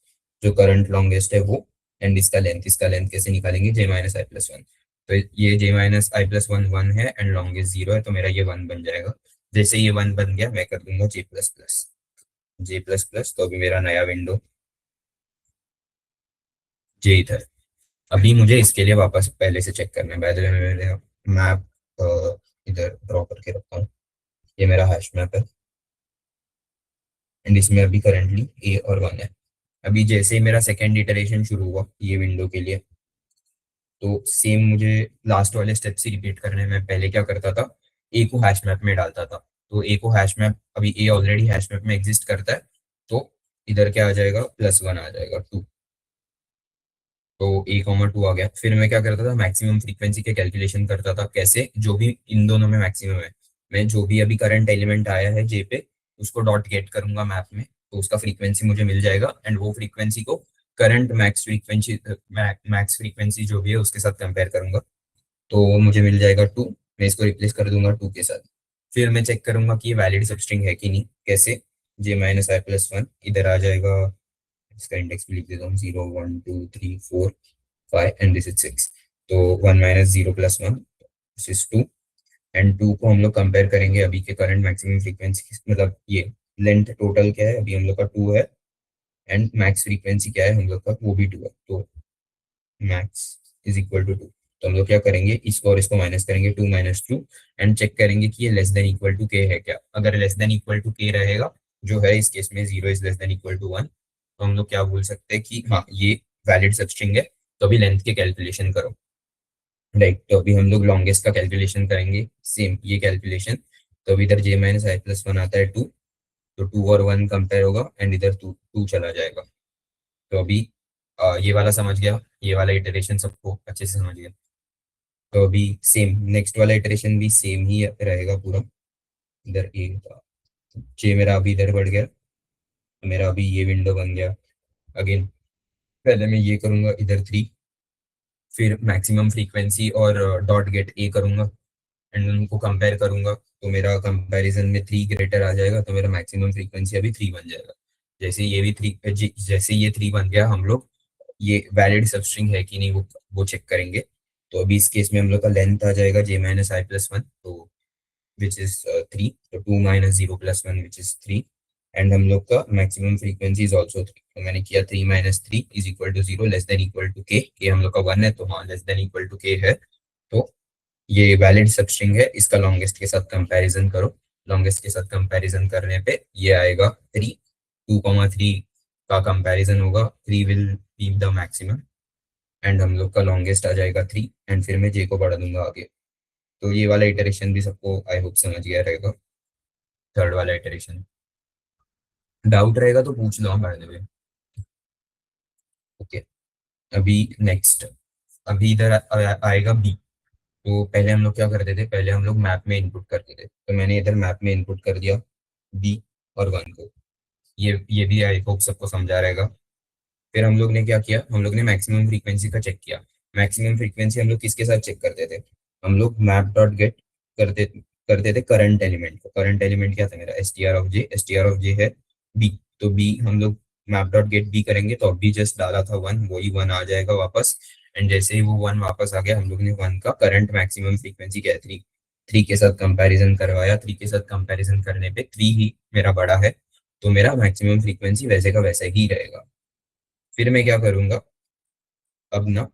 जो करंट लॉन्गेस्ट है वो एंड इसका लेंथ कैसे निकालेंगे, j minus i plus one. तो ये j minus i plus one 1 है एंड लॉन्गेस्ट 0 है, तो मेरा ये 1 बन जाएगा। जैसे ये 1 बन गया मैं कर दूंगा j plus plus, j plus plus, तो अभी मेरा नया विंडो j इधर। अभी मुझे इसके लिए वापस पहले से चेक करना है, पहले मैंने मैप इधर ड्रॉ करके रखता हूँ, ये मेरा हैश मैप है एंड इसमें अभी करेंटली a और 1 है। अभी जैसे ही मेरा सेकेंड इटरेशन शुरू हुआ ये विंडो के लिए, तो सेम मुझे लास्ट वाले स्टेप से रिपीट करने में, पहले क्या करता था, ए को हैश मैप में डालता था, तो ए को हैश मैप, अभी ए ऑलरेडी हैश मैप में एग्जिस्ट करता है, तो इधर क्या आ जाएगा, +1 आ जाएगा 2, तो a,2 आ गया। फिर मैं क्या करता था, मैक्सिमम फ्रीक्वेंसी के कैलकुलेशन करता था। कैसे, जो भी इन दोनों में मैक्सिमम है, मैं जो भी अभी करंट एलिमेंट आया है जे पे, उसको डॉट गेट करूंगा मैप में, तो उसका फ्रीक्वेंसी मुझे मिल जाएगा एंड वो फ्रीक्वेंसी को करंट मैक्स फ्रीक्वेंसी जो भी है उसके साथ कंपेयर करूंगा, तो मुझे मिल जाएगा 2। मैं इसको रिप्लेस कर दूंगा 2 के साथ। फिर मैं चेक करूंगा कि ये वैलिड सबस्ट्रिंग है कि नहीं। कैसे, j minus i plus one इधर आ जाएगा, इसका इंडेक्स भी लिख देता हूँ, 0 1 2 3 4 5 एंड दिस इज 6, तो 1 minus 0 plus 1 this is 2 and 2 को हम लोग कंपेयर करेंगे अभी के करंट मैक्सिमम फ्रीक्वेंसी, मतलब ये लेंथ टोटल क्या है अभी हम लोग का 2 है एंड मैक्स फ्रीक्वेंसी क्या है हम लोग का, वो भी 2 है, तो मैक्स इज इक्वल टू 2। तो हम लोग क्या करेंगे, इसको और इसको माइनस करेंगे, 2 माइनस 2 एंड चेक करेंगे कि ये लेस देन इक्वल टू के है क्या। अगर लेस देन इक्वल टू के रहेगा, जो है इस केस में 0 is less than equal to 1, तो हम लोग क्या बोल सकते हैं कि हाँ ये वैलिड सबस्ट्रिंग है। तो अभी लेंथ के कैलकुलेशन करो, राइट। तो अभी हम लोग लॉन्गेस्ट का कैलकुलेशन करेंगे, सेम ये कैलकुलेशन। तो अभी इधर j minus i plus one आता है 2, तो 2 और 1 कंपेयर होगा एंड इधर 2 चला जाएगा। तो अभी ये वाला समझ गया, ये वाला इटरेशन सबको अच्छे से समझ गया। तो अभी सेम नेक्स्ट वाला इटरेशन भी सेम ही रहेगा पूरा। इधर ए j मेरा अभी इधर बढ़ गया, तो मेरा अभी ये विंडो बन गया। अगेन पहले मैं ये करूंगा इधर 3, फिर मैक्सिमम फ्रीक्वेंसी और डॉट गेट ए करूंगा एंड उनको कंपेयर करूंगा, तो मेरा कंपैरिजन में 3 ग्रेटर आ जाएगा, तो मेरा मैक्सिमम फ्रीक्वेंसी अभी 3 बन जाएगा। जैसे ये भी 3, जैसे ये 3 बन गया, हम लोग ये वैलिड सबस्ट्रिंग है कि नहीं वो चेक करेंगे। तो अभी इस केस में हम लोग का लेंथ आ जाएगा j minus i plus one, तो विच इज 3, तो 2 minus 0 plus 1 which is 3 and हम लोग का मैक्सिमम फ्रीक्वेंसी इज ऑल्सो 3। तो मैंने किया 3 minus 3 is equal to 0 less than equal to k, हम लोग का 1 है, तो हाँ लेस देन इक्वल टू के है, तो ये वैलिड सबस्ट्रिंग है। इसका लॉन्गेस्ट के साथ कंपैरिजन करो, लॉन्गेस्ट के साथ कंपैरिजन करने पे ये आएगा 3, 2,3 का कंपैरिजन होगा, 3 will be the maximum and हम लोग का लॉन्गेस्ट आ जाएगा 3 एंड फिर मैं j को बढ़ा दूंगा आगे। तो ये वाला इटरेशन भी सबको आई होप समझ गया रहेगा, थर्ड वाला इटरेशन। डाउट रहेगा तो पूछ लो बाय द वे। ओके, अभी नेक्स्ट, अभी इधर आएगा b। तो पहले हम लोग क्या करते थे, पहले हम लोग मैप में इनपुट करते थे, तो मैंने इधर मैप में इनपुट कर दिया b और 1 को। ये भी आई होप सबको समझा रहेगा। फिर हम लोग ने क्या किया, हम लोग ने मैक्सिमम फ्रीक्वेंसी का चेक किया। मैक्सिमम फ्रीक्वेंसी हम लोग किसके साथ चेक करते थे, हम लोग मैप डॉट गेट करते थे करंट एलिमेंट को। करंट एलिमेंट क्या था मेरा, S t r of j है b, तो b हम लोग मैप डॉट गेट b करेंगे, तो अभी जस्ट डाला था 1, वही 1 आ जाएगा वापस एंड जैसे ही वो 1 वापस आ गया, हम लोग ने 1 का करंट मैक्सिमम फ्रीक्वेंसी क्या है 3 के साथ कंपैरिजन करवाया। 3 के साथ कंपैरिजन करने पे 3 ही मेरा बड़ा है, तो मेरा मैक्सिमम फ्रीक्वेंसी वैसे का वैसे ही रहेगा। फिर मैं क्या करूंगा, अब ना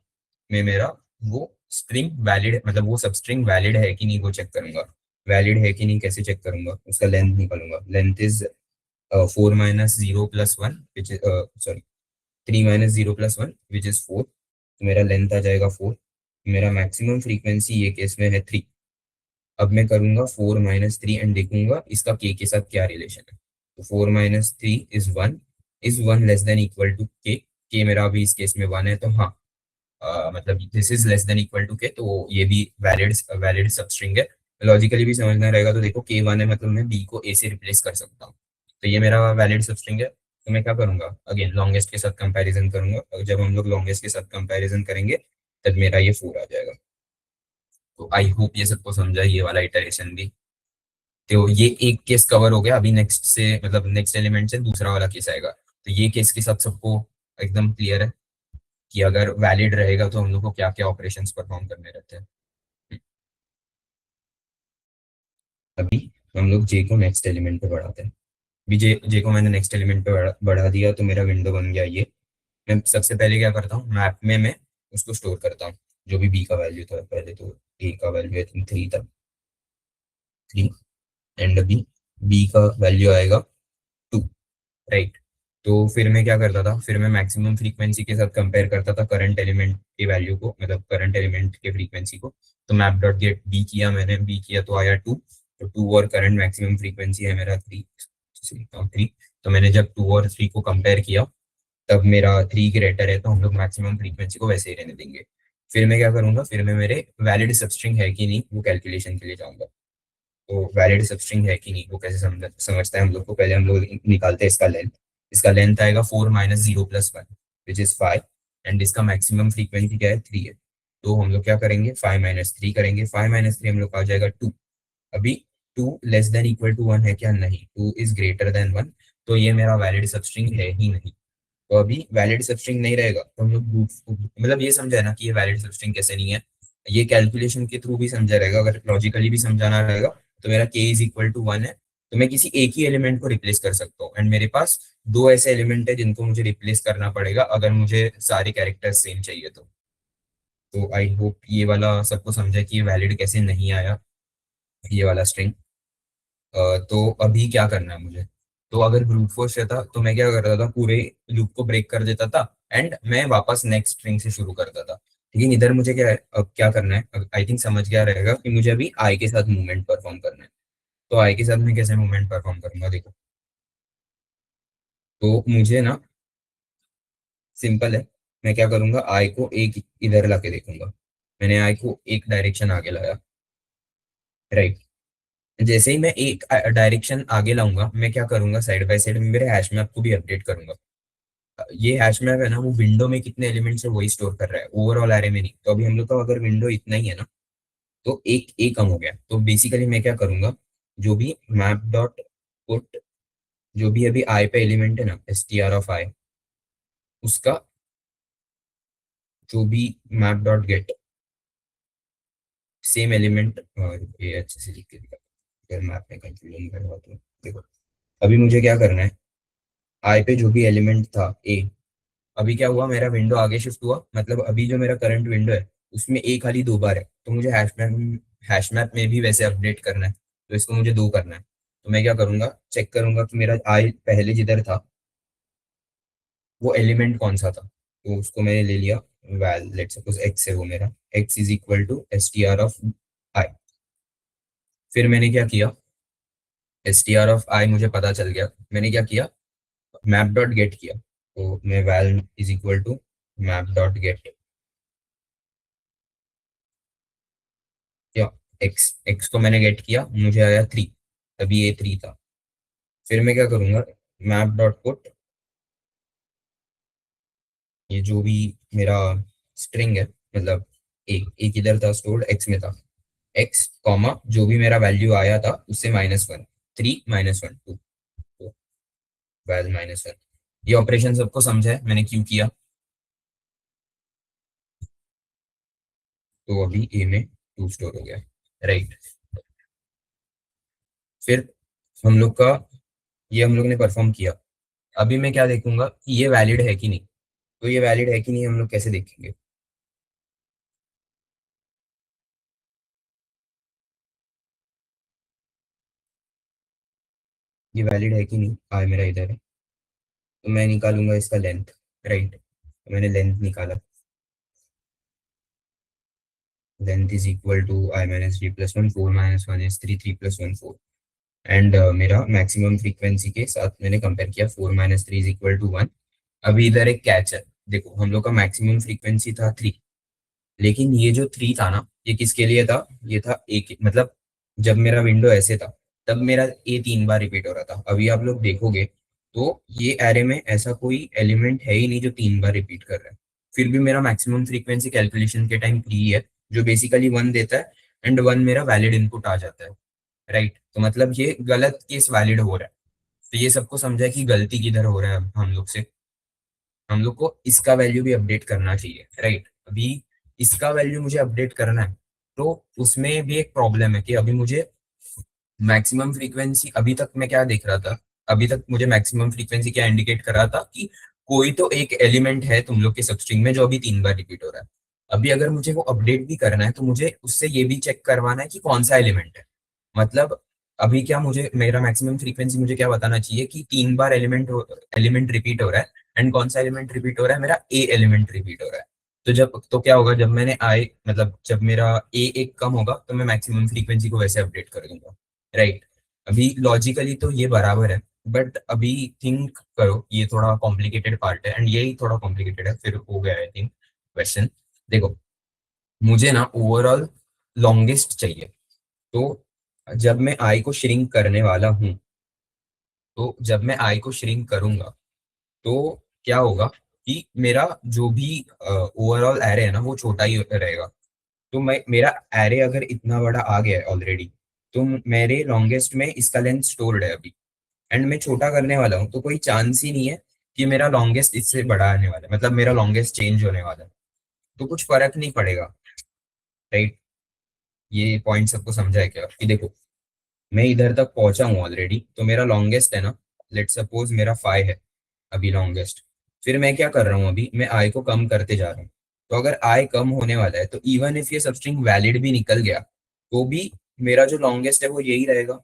मैं मेरा वो स्ट्रिंग वैलिड, मतलब वो सब स्ट्रिंग वैलिड है कि नहीं वो चेक करूंगा। वैलिड है कि नहीं कैसे चेक करूंगा, उसका लेंथ निकालूंगा। Length is 4 minus 0 plus 1 which is sorry 3 minus 0 plus 1 which is 4, तो मेरा लेंथ आ जाएगा 4। मेरा मैक्सिमम फ्रीक्वेंसी ये केस में है 3। अब मैं करूंगा 4 माइनस 3 एंड देखूंगा इसका k के साथ क्या रिलेशन है। तो 4 minus 3 is 1 less than equal to k मेरा अभी इस केस में 1 है, तो हाँ मतलब this is less than equal to k, तो ये भी वैलिड सबस्ट्रिंग है। लॉजिकली भी समझना रहेगा, तो देखो k1 है मतलब मैं b को a से रिप्लेस कर सकता हूँ, तो ये मेरा वैलिड सबस्ट्रिंग है। तो मैं क्या करूंगा, अगेन लॉन्गेस्ट के साथ कंपैरिजन करूंगा, और जब हम लोग लॉन्गेस्ट के साथ कंपैरिजन करेंगे तब मेरा ये 4 आ जाएगा। तो आई होप ये सबको समझा, ये वाला इटरेशन भी। तो ये एक केस कवर हो गया। अभी नेक्स्ट से, मतलब नेक्स्ट एलिमेंट से दूसरा वाला केस आएगा, तो ये केस के साथ सबको एकदम क्लियर है कि अगर वैलिड रहेगा तो हम लोग को क्या क्या ऑपरेशंस परफॉर्म करने रहते हैं। अभी हम लोग जे को नेक्स्ट एलिमेंट पे बढ़ाते हैं। अभी जे को मैंने नेक्स्ट एलिमेंट पे बढ़ा दिया तो मेरा विंडो बन गया ये। मैं सबसे पहले क्या करता हूँ, मैप में मैं उसको स्टोर करता हूँ, जो भी बी का वैल्यू था। पहले तो ए का वैल्यू आई थिंक 3 था, 3, एंड अभी बी का वैल्यू आएगा 2, राइट। तो फिर मैं क्या करता था, फिर मैं मैक्सिमम फ्रीक्वेंसी के साथ कंपेयर करता था करंट एलिमेंट के वैल्यू को, मतलब करंट एलिमेंट के फ्रीक्वेंसी को। तो मैप डॉट गेट बी किया मैंने, बी किया तो आया 2, तो 2 और करंट मैक्सिमम फ्रीक्वेंसी है मेरा 3। तो मैंने जब 2 और 3 को कंपेयर किया तब मेरा 3 ग्रेटर है, तो हम लोग मैक्सिमम फ्रीक्वेंसी को वैसे ही रहने देंगे। फिर मैं क्या करूंगा, फिर मैं मेरे वैलिड सबस्ट्रिंग है कि नहीं वो कैलकुलेशन के लिए जाऊंगा। तो वैलिड सबस्ट्रिंग है कि नहीं वो कैसे समझता है हम लोग को, पहले हम लोग निकालते हैं इसका लेंथ। इसका लेंथ आएगा 4 minus 0 plus 1 which is 5, and इसका मैक्सिमम फ्रीक्वेंसी क्या है, 3 है। तो हम लोग क्या करेंगे, 5 माइनस 3 करेंगे, 5 माइनस 3 हम लोग का आ जाएगा 2। अभी 2 लेस देन इक्वल टू 1 है क्या, नहीं, 2 इज ग्रेटर देन 1, तो ये मेरा वैलिड सबस्ट्रिंग है ही नहीं। तो अभी वैलिड सबस्ट्रिंग नहीं रहेगा तो हम लोग मतलब ये समझा है ना कि ये वैलिड सबस्ट्रिंग कैसे नहीं है, ये कैलकुलेशन के थ्रू भी समझा रहेगा। अगर लॉजिकली भी समझाना रहेगा तो मेरा k इज इक्वल टू 1 है, तो मैं किसी एक ही एलिमेंट को रिप्लेस कर सकता हूँ, एंड मेरे पास दो ऐसे एलिमेंट है जिनको मुझे रिप्लेस करना पड़ेगा अगर मुझे सारे कैरेक्टर्स सेम चाहिए तो आई होप ये वाला सबको समझा कि ये वैलिड कैसे नहीं आया, ये वाला स्ट्रिंग। तो अभी क्या करना है मुझे, तो अगर ब्रूट फोर्स रहता तो मैं क्या करता था, पूरे लूप को ब्रेक कर देता था एंड मैं वापस नेक्स्ट स्ट्रिंग से शुरू करता था। लेकिन इधर मुझे क्या है, अब क्या करना है, आई थिंक समझ गया रहेगा कि मुझे अभी आई के साथ मूवमेंट परफॉर्म करना है। तो आई के साथ मैं कैसे मूवमेंट परफॉर्म करूंगा, देखो। तो मुझे ना सिंपल है, मैं क्या करूंगा, आई को एक इधर लाके देखूंगा। मैंने आई को एक डायरेक्शन आगे लाया, राइट। जैसे ही मैं एक डायरेक्शन आगे लाऊंगा, मैं क्या करूंगा, साइड बाय साइड में मेरे हैश मैप को भी अपडेट करूंगा। ये हैश मैप है ना, वो विंडो में कितने एलिमेंट्स है वही स्टोर कर रहा है, ओवरऑल एरे में नहीं। तो अभी हम लोग का अगर विंडो इतना ही है ना, तो एक ए कम हो गया। तो बेसिकली मैं क्या करूंगा, जो भी मैप डॉट पुट, जो भी अभी आई पे एलिमेंट है ना, एस टी आर ऑफ आई, उसका जो भी map dot get same element, और ये अच्छे से लिख के दिखा, अगर मैप में कंफ्यूजन कर रहा तो देखो। अभी मुझे क्या करना है, आई पे जो भी एलिमेंट था ए, अभी क्या हुआ, मेरा विंडो आगे शिफ्ट हुआ, मतलब अभी जो मेरा करंट विंडो है उसमें ए खाली 2 बार है, तो मुझे हैश मैप में भी वैसे अपडेट करना है, तो इसको मुझे 2 करना है। तो मैं क्या करूंगा, चेक करूंगा कि मेरा आई पहले जिधर था वो एलिमेंट कौन सा था, तो उसको मैंने ले लिया, वैल लेट सपोज एक्स है वो मेरा, x is equal to s t r of i. फिर मैंने क्या किया, s t r of i मुझे पता चल गया, मैंने क्या किया, मैप डॉट गेट किया। तो मैं val is equal to map dot get क्या, एक्स एक्स को मैंने गेट किया, मुझे आया 3, तभी ये 3 था। फिर मैं क्या करूंगा, मैप डॉट पुट, ये जो भी मेरा स्ट्रिंग है, मतलब एक इधर था स्टोर्ड, एक्स में था, एक्स कॉमा जो भी मेरा वैल्यू आया था उससे -1, 3 -1 2, तो वैल -1। ये ऑपरेशन सबको समझा है मैंने क्यों किया, तो अभी ए में 2 स्टोर हो गया, राइट। फिर हम लोग का ये हम लोग ने परफॉर्म किया। अभी मैं क्या देखूंगा कि ये वैलिड है कि नहीं, तो ये वैलिड है कि नहीं हम लोग कैसे देखेंगे, ये वैलिड है कि नहीं, आज मेरा इधर है, तो मैं निकालूंगा इसका लेंथ, राइट। तो मैंने लेंथ निकाला, length is equal to i minus 3 + 1, 4 - 1 is 3, 3 + 1 4, and मेरा मैक्सिमम फ्रीक्वेंसी के साथ मैंने कंपेयर किया, 4 - 3 इज इक्वल टू 1। अभी इधर एक कैच है, देखो हम लोग का मैक्सिमम फ्रीक्वेंसी था 3, लेकिन ये जो 3 था ना, ये किसके लिए था, ये था एक, मतलब जब मेरा विंडो ऐसे था तब मेरा ए 3 बार रिपीट हो रहा था। अभी आप लोग देखोगे तो ये एरे में ऐसा कोई एलिमेंट है ही नहीं जो 3 बार रिपीट कर रहा है, फिर भी मेरा मैक्सिमम फ्रीक्वेंसी कैलकुलेशन के टाइम 3 है, जो बेसिकली 1 देता है, एंड 1 मेरा वैलिड इनपुट आ जाता है, राइट। तो मतलब ये गलत केस वैलिड हो रहा है। तो ये सबको समझा है कि गलती किधर हो रहा है हम लोग से। हम लोग को इसका वैल्यू भी अपडेट करना चाहिए, राइट। अभी इसका वैल्यू मुझे अपडेट करना है, तो उसमें भी एक प्रॉब्लम है कि अभी मुझे मैक्सिमम फ्रीक्वेंसी, अभी तक मैं क्या देख रहा था, अभी तक मुझे मैक्सिमम फ्रीक्वेंसी क्या इंडिकेट कर रहा था कि कोई तो एक एलिमेंट है तुम लोग के सबस्ट्रिंग में जो अभी 3 बार रिपीट हो रहा है। अभी अगर मुझे वो अपडेट भी करना है तो मुझे उससे ये भी चेक करवाना है कि कौन सा एलिमेंट है। मतलब अभी क्या मुझे मेरा मैक्सिमम फ्रीक्वेंसी मुझे क्या बताना चाहिए कि 3 बार एलिमेंट रिपीट हो रहा है, एंड कौन सा एलिमेंट रिपीट हो रहा है, मेरा ए एलिमेंट रिपीट हो रहा है। तो क्या होगा, जब मैंने आई मतलब जब मेरा ए एक कम होगा तो मैं मैक्सिमम फ्रीक्वेंसी को वैसे अपडेट कर दूंगा, राइट। अभी लॉजिकली तो ये बराबर है, बट अभी थिंक करो, ये थोड़ा कॉम्प्लिकेटेड पार्ट है, एंड यही थोड़ा कॉम्प्लिकेटेड है, फिर हो गया आई थिंक क्वेश्चन। देखो, मुझे ना ओवरऑल लॉन्गेस्ट चाहिए। तो जब मैं आई को श्रिंक करने वाला हूँ, तो जब मैं आई को श्रिंक करूंगा तो क्या होगा कि मेरा जो भी ओवरऑल एरे है ना वो छोटा ही रहेगा। तो मेरा एरे अगर इतना बड़ा आ गया है ऑलरेडी, तो मेरे लॉन्गेस्ट में इसका लेंथ स्टोर्ड है अभी, एंड मैं छोटा करने वाला हूँ, तो कोई चांस ही नहीं है कि मेरा लॉन्गेस्ट इससे बड़ा आने वाला है, मतलब मेरा लॉन्गेस्ट चेंज होने वाला है। तो कुछ फर्क नहीं पड़ेगा, राइट। ये पॉइंट सबको समझा है क्या कि देखो, मैं इधर तक पहुंचा हूँ ऑलरेडी, तो मेरा लॉन्गेस्ट है ना, लेट सपोज मेरा 5 है अभी लॉन्गेस्ट। फिर मैं क्या कर रहा हूँ, अभी मैं आई को कम करते जा रहा हूँ। तो अगर आई कम होने वाला है तो इवन इफ ये सबस्ट्रिंग वैलिड भी निकल गया तो भी मेरा जो लॉन्गेस्ट है वो यही रहेगा।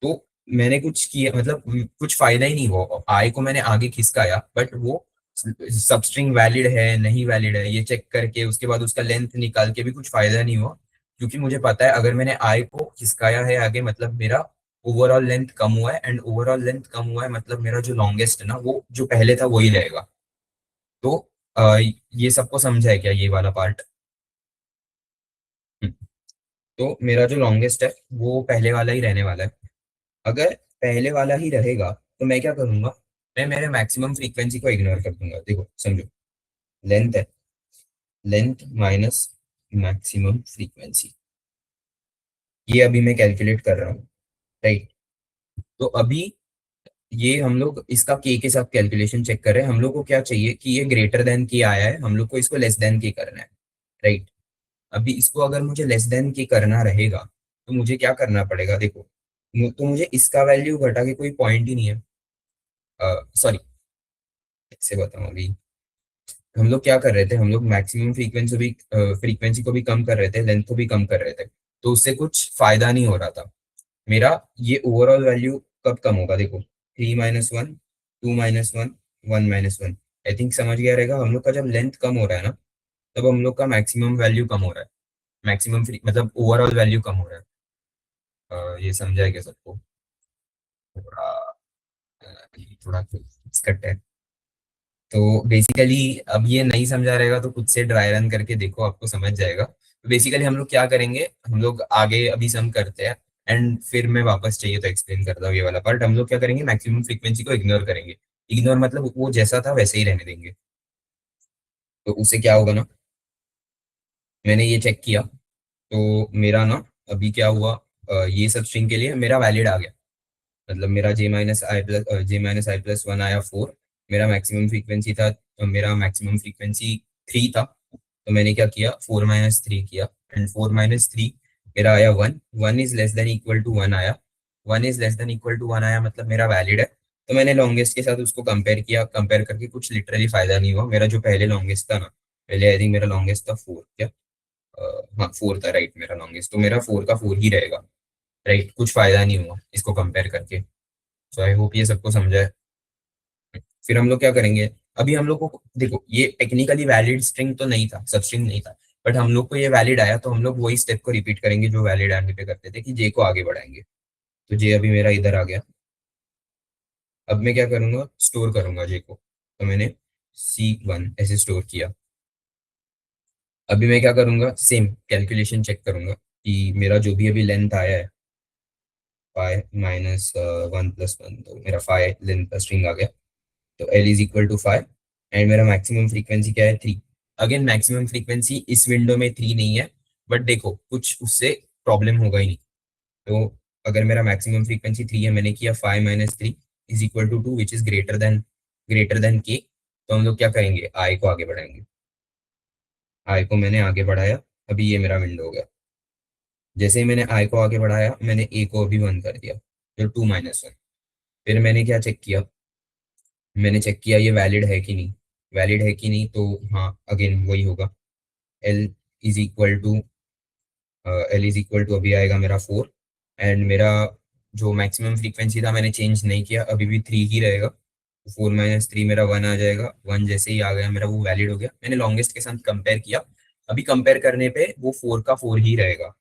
तो मैंने कुछ किया, मतलब कुछ फायदा ही नहीं हुआ, आई को मैंने आगे खिसकाया, बट वो सबस्ट्रिंग वैलिड है नहीं वैलिड है ये चेक करके उसके बाद उसका लेंथ निकाल के भी कुछ फायदा नहीं हुआ। क्योंकि मुझे पता है अगर मैंने आई को खिसकाया है आगे, मतलब मेरा ओवरऑल लेंथ कम हुआ है, एंड ओवरऑल लेंथ कम हुआ है मतलब मेरा जो लॉन्गेस्ट है ना वो जो पहले था वही रहेगा। तो ये सबको समझा है क्या ये वाला पार्ट? तो मेरा जो लॉन्गेस्ट है वो पहले वाला ही रहने वाला है। अगर पहले वाला ही रहेगा तो मैं क्या करूंगा, मैं मेरे मैक्सिमम फ्रीक्वेंसी को इग्नोर कर दूंगा। देखो समझो, लेंथ है, लेंथ माइनस मैक्सिमम फ्रीक्वेंसी, ये अभी मैं कैलकुलेट कर रहा हूँ, राइट। तो अभी ये हम लोग इसका के साथ कैलकुलेशन चेक कर रहे हैं। हम लोग को क्या चाहिए कि ये ग्रेटर देन के आया है, हम लोग को इसको लेस देन के करना है, राइट। अभी इसको अगर मुझे लेस देन के करना रहेगा तो मुझे क्या करना पड़ेगा, देखो तो मुझे इसका वैल्यू घटा के कोई पॉइंट ही नहीं है। सॉरी, कैसे बताऊं, अभी हम लोग क्या कर रहे थे, हम लोग मैक्सिमम फ्रीक्वेंसी को भी कम कर रहे थे, लेंथ को भी कम कर रहे थे, तो उससे कुछ फायदा नहीं हो रहा था मेरा। ये ओवरऑल वैल्यू कब कम होगा, देखो 3 - 1, 2 - 1, 1 - 1। आई थिंक समझ गया रहेगा, हम लोग का जब लेंथ कम हो रहा है ना तब हम लोग का मैक्सिमम वैल्यू कम हो रहा है, मैक्सिमम फ्री मतलब ओवरऑल वैल्यू कम हो रहा है। ये समझा है क्या सबको? थोड़ा थोड़ा कट है। तो बेसिकली अब ये नहीं समझा रहेगा तो खुद से ड्राई रन करके देखो, आपको समझ जाएगा। तो बेसिकली हम लोग क्या करेंगे, हम लोग आगे अभी सम करते हैं, एंड फिर मैं वापस चाहिए तो एक्सप्लेन करता हूँ ये वाला पार्ट। हम लोग क्या करेंगे, मैक्सिमम फ्रीक्वेंसी को इग्नोर करेंगे। इग्नोर मतलब वो जैसा था वैसे ही रहने देंगे। तो उससे क्या होगा ना, मैंने ये चेक किया तो मेरा ना अभी क्या हुआ, ये सब स्ट्रिंग के लिए मेरा वैलिड आ गया, मतलब मेरा J - I+1 आया 4। मेरा मैक्सिमम फ्रीक्वेंसी था, मेरा मैक्सिमम फ्रीक्वेंसी 3 था, तो मैंने क्या किया, 4 - 3 किया, एंड 4 - 3 मेरा आया 1। 1 is less than equal to 1 आया, 1 is less than equal to 1 आया मतलब मेरा वैलिड है। तो मैंने लॉन्गेस्ट के साथ उसको कंपेयर किया, कंपेयर करके कुछ लिटरली फायदा नहीं हुआ। मेरा जो पहले लॉन्गेस्ट था ना, पहले आई थिंक मेरा लॉन्गेस्ट था 4 क्या, हाँ 4 था, राइट। मेरा लॉन्गेस्ट तो मेरा 4 का 4 ही रहेगा, राइट। कुछ फायदा नहीं हुआ इसको कंपेयर करके। सो आई होप ये सबको समझा है। फिर हम लोग क्या करेंगे, अभी हम लोग को देखो ये टेक्निकली वैलिड स्ट्रिंग तो नहीं था, सब स्ट्रिंग नहीं था, बट हम लोग को ये वैलिड आया तो हम लोग वही स्टेप को रिपीट करेंगे जो वैलिड आने पे करते थे कि जे को आगे बढ़ाएंगे। तो जे अभी मेरा इधर आ गया। अब मैं क्या करूंगा, स्टोर करूंगा जे को। तो मैंने C1 ऐसे स्टोर किया। अभी मैं क्या करूंगा, सेम कैलकुलेशन चेक करूंगा कि मेरा जो भी अभी लेंथ आया है 5 - 1 + 1, तो मेरा 5 लेंथ का स्ट्रिंग आ गया। तो L is equal to 5, and मेरा मैक्सिमम फ्रीक्वेंसी क्या है, 3। अगेन मैक्सिमम फ्रीक्वेंसी इस विंडो में 3 नहीं है, बट देखो कुछ उससे प्रॉब्लम होगा ही नहीं। तो अगर मेरा मैक्सिमम फ्रीक्वेंसी 3 है, मैंने किया 5 - 3 is equal to 2 which is greater than greater than k, तो हम लोग क्या करेंगे, आई को आगे बढ़ाएंगे। आई को मैंने आगे बढ़ाया, अभी ये मेरा विंडो हो गया। जैसे ही मैंने आई को आगे बढ़ाया, मैंने ए को अभी 1 कर दिया, तो 2 - 1। फिर मैंने क्या चेक किया, मैंने चेक किया ये वैलिड है कि नहीं। वैलिड है कि नहीं, तो हाँ अगेन वही होगा, एल इज इक्वल टू अभी आएगा मेरा 4, एंड मेरा जो मैक्सिमम फ्रीक्वेंसी था मैंने चेंज नहीं किया, अभी भी 3 ही रहेगा। 4 - 3 मेरा 1 आ जाएगा, 1 जैसे ही आ गया मेरा वो वैलिड हो गया। मैंने लॉन्गेस्ट के साथ कंपेयर किया, अभी कंपेयर करने पे वो 4 का 4 ही रहेगा,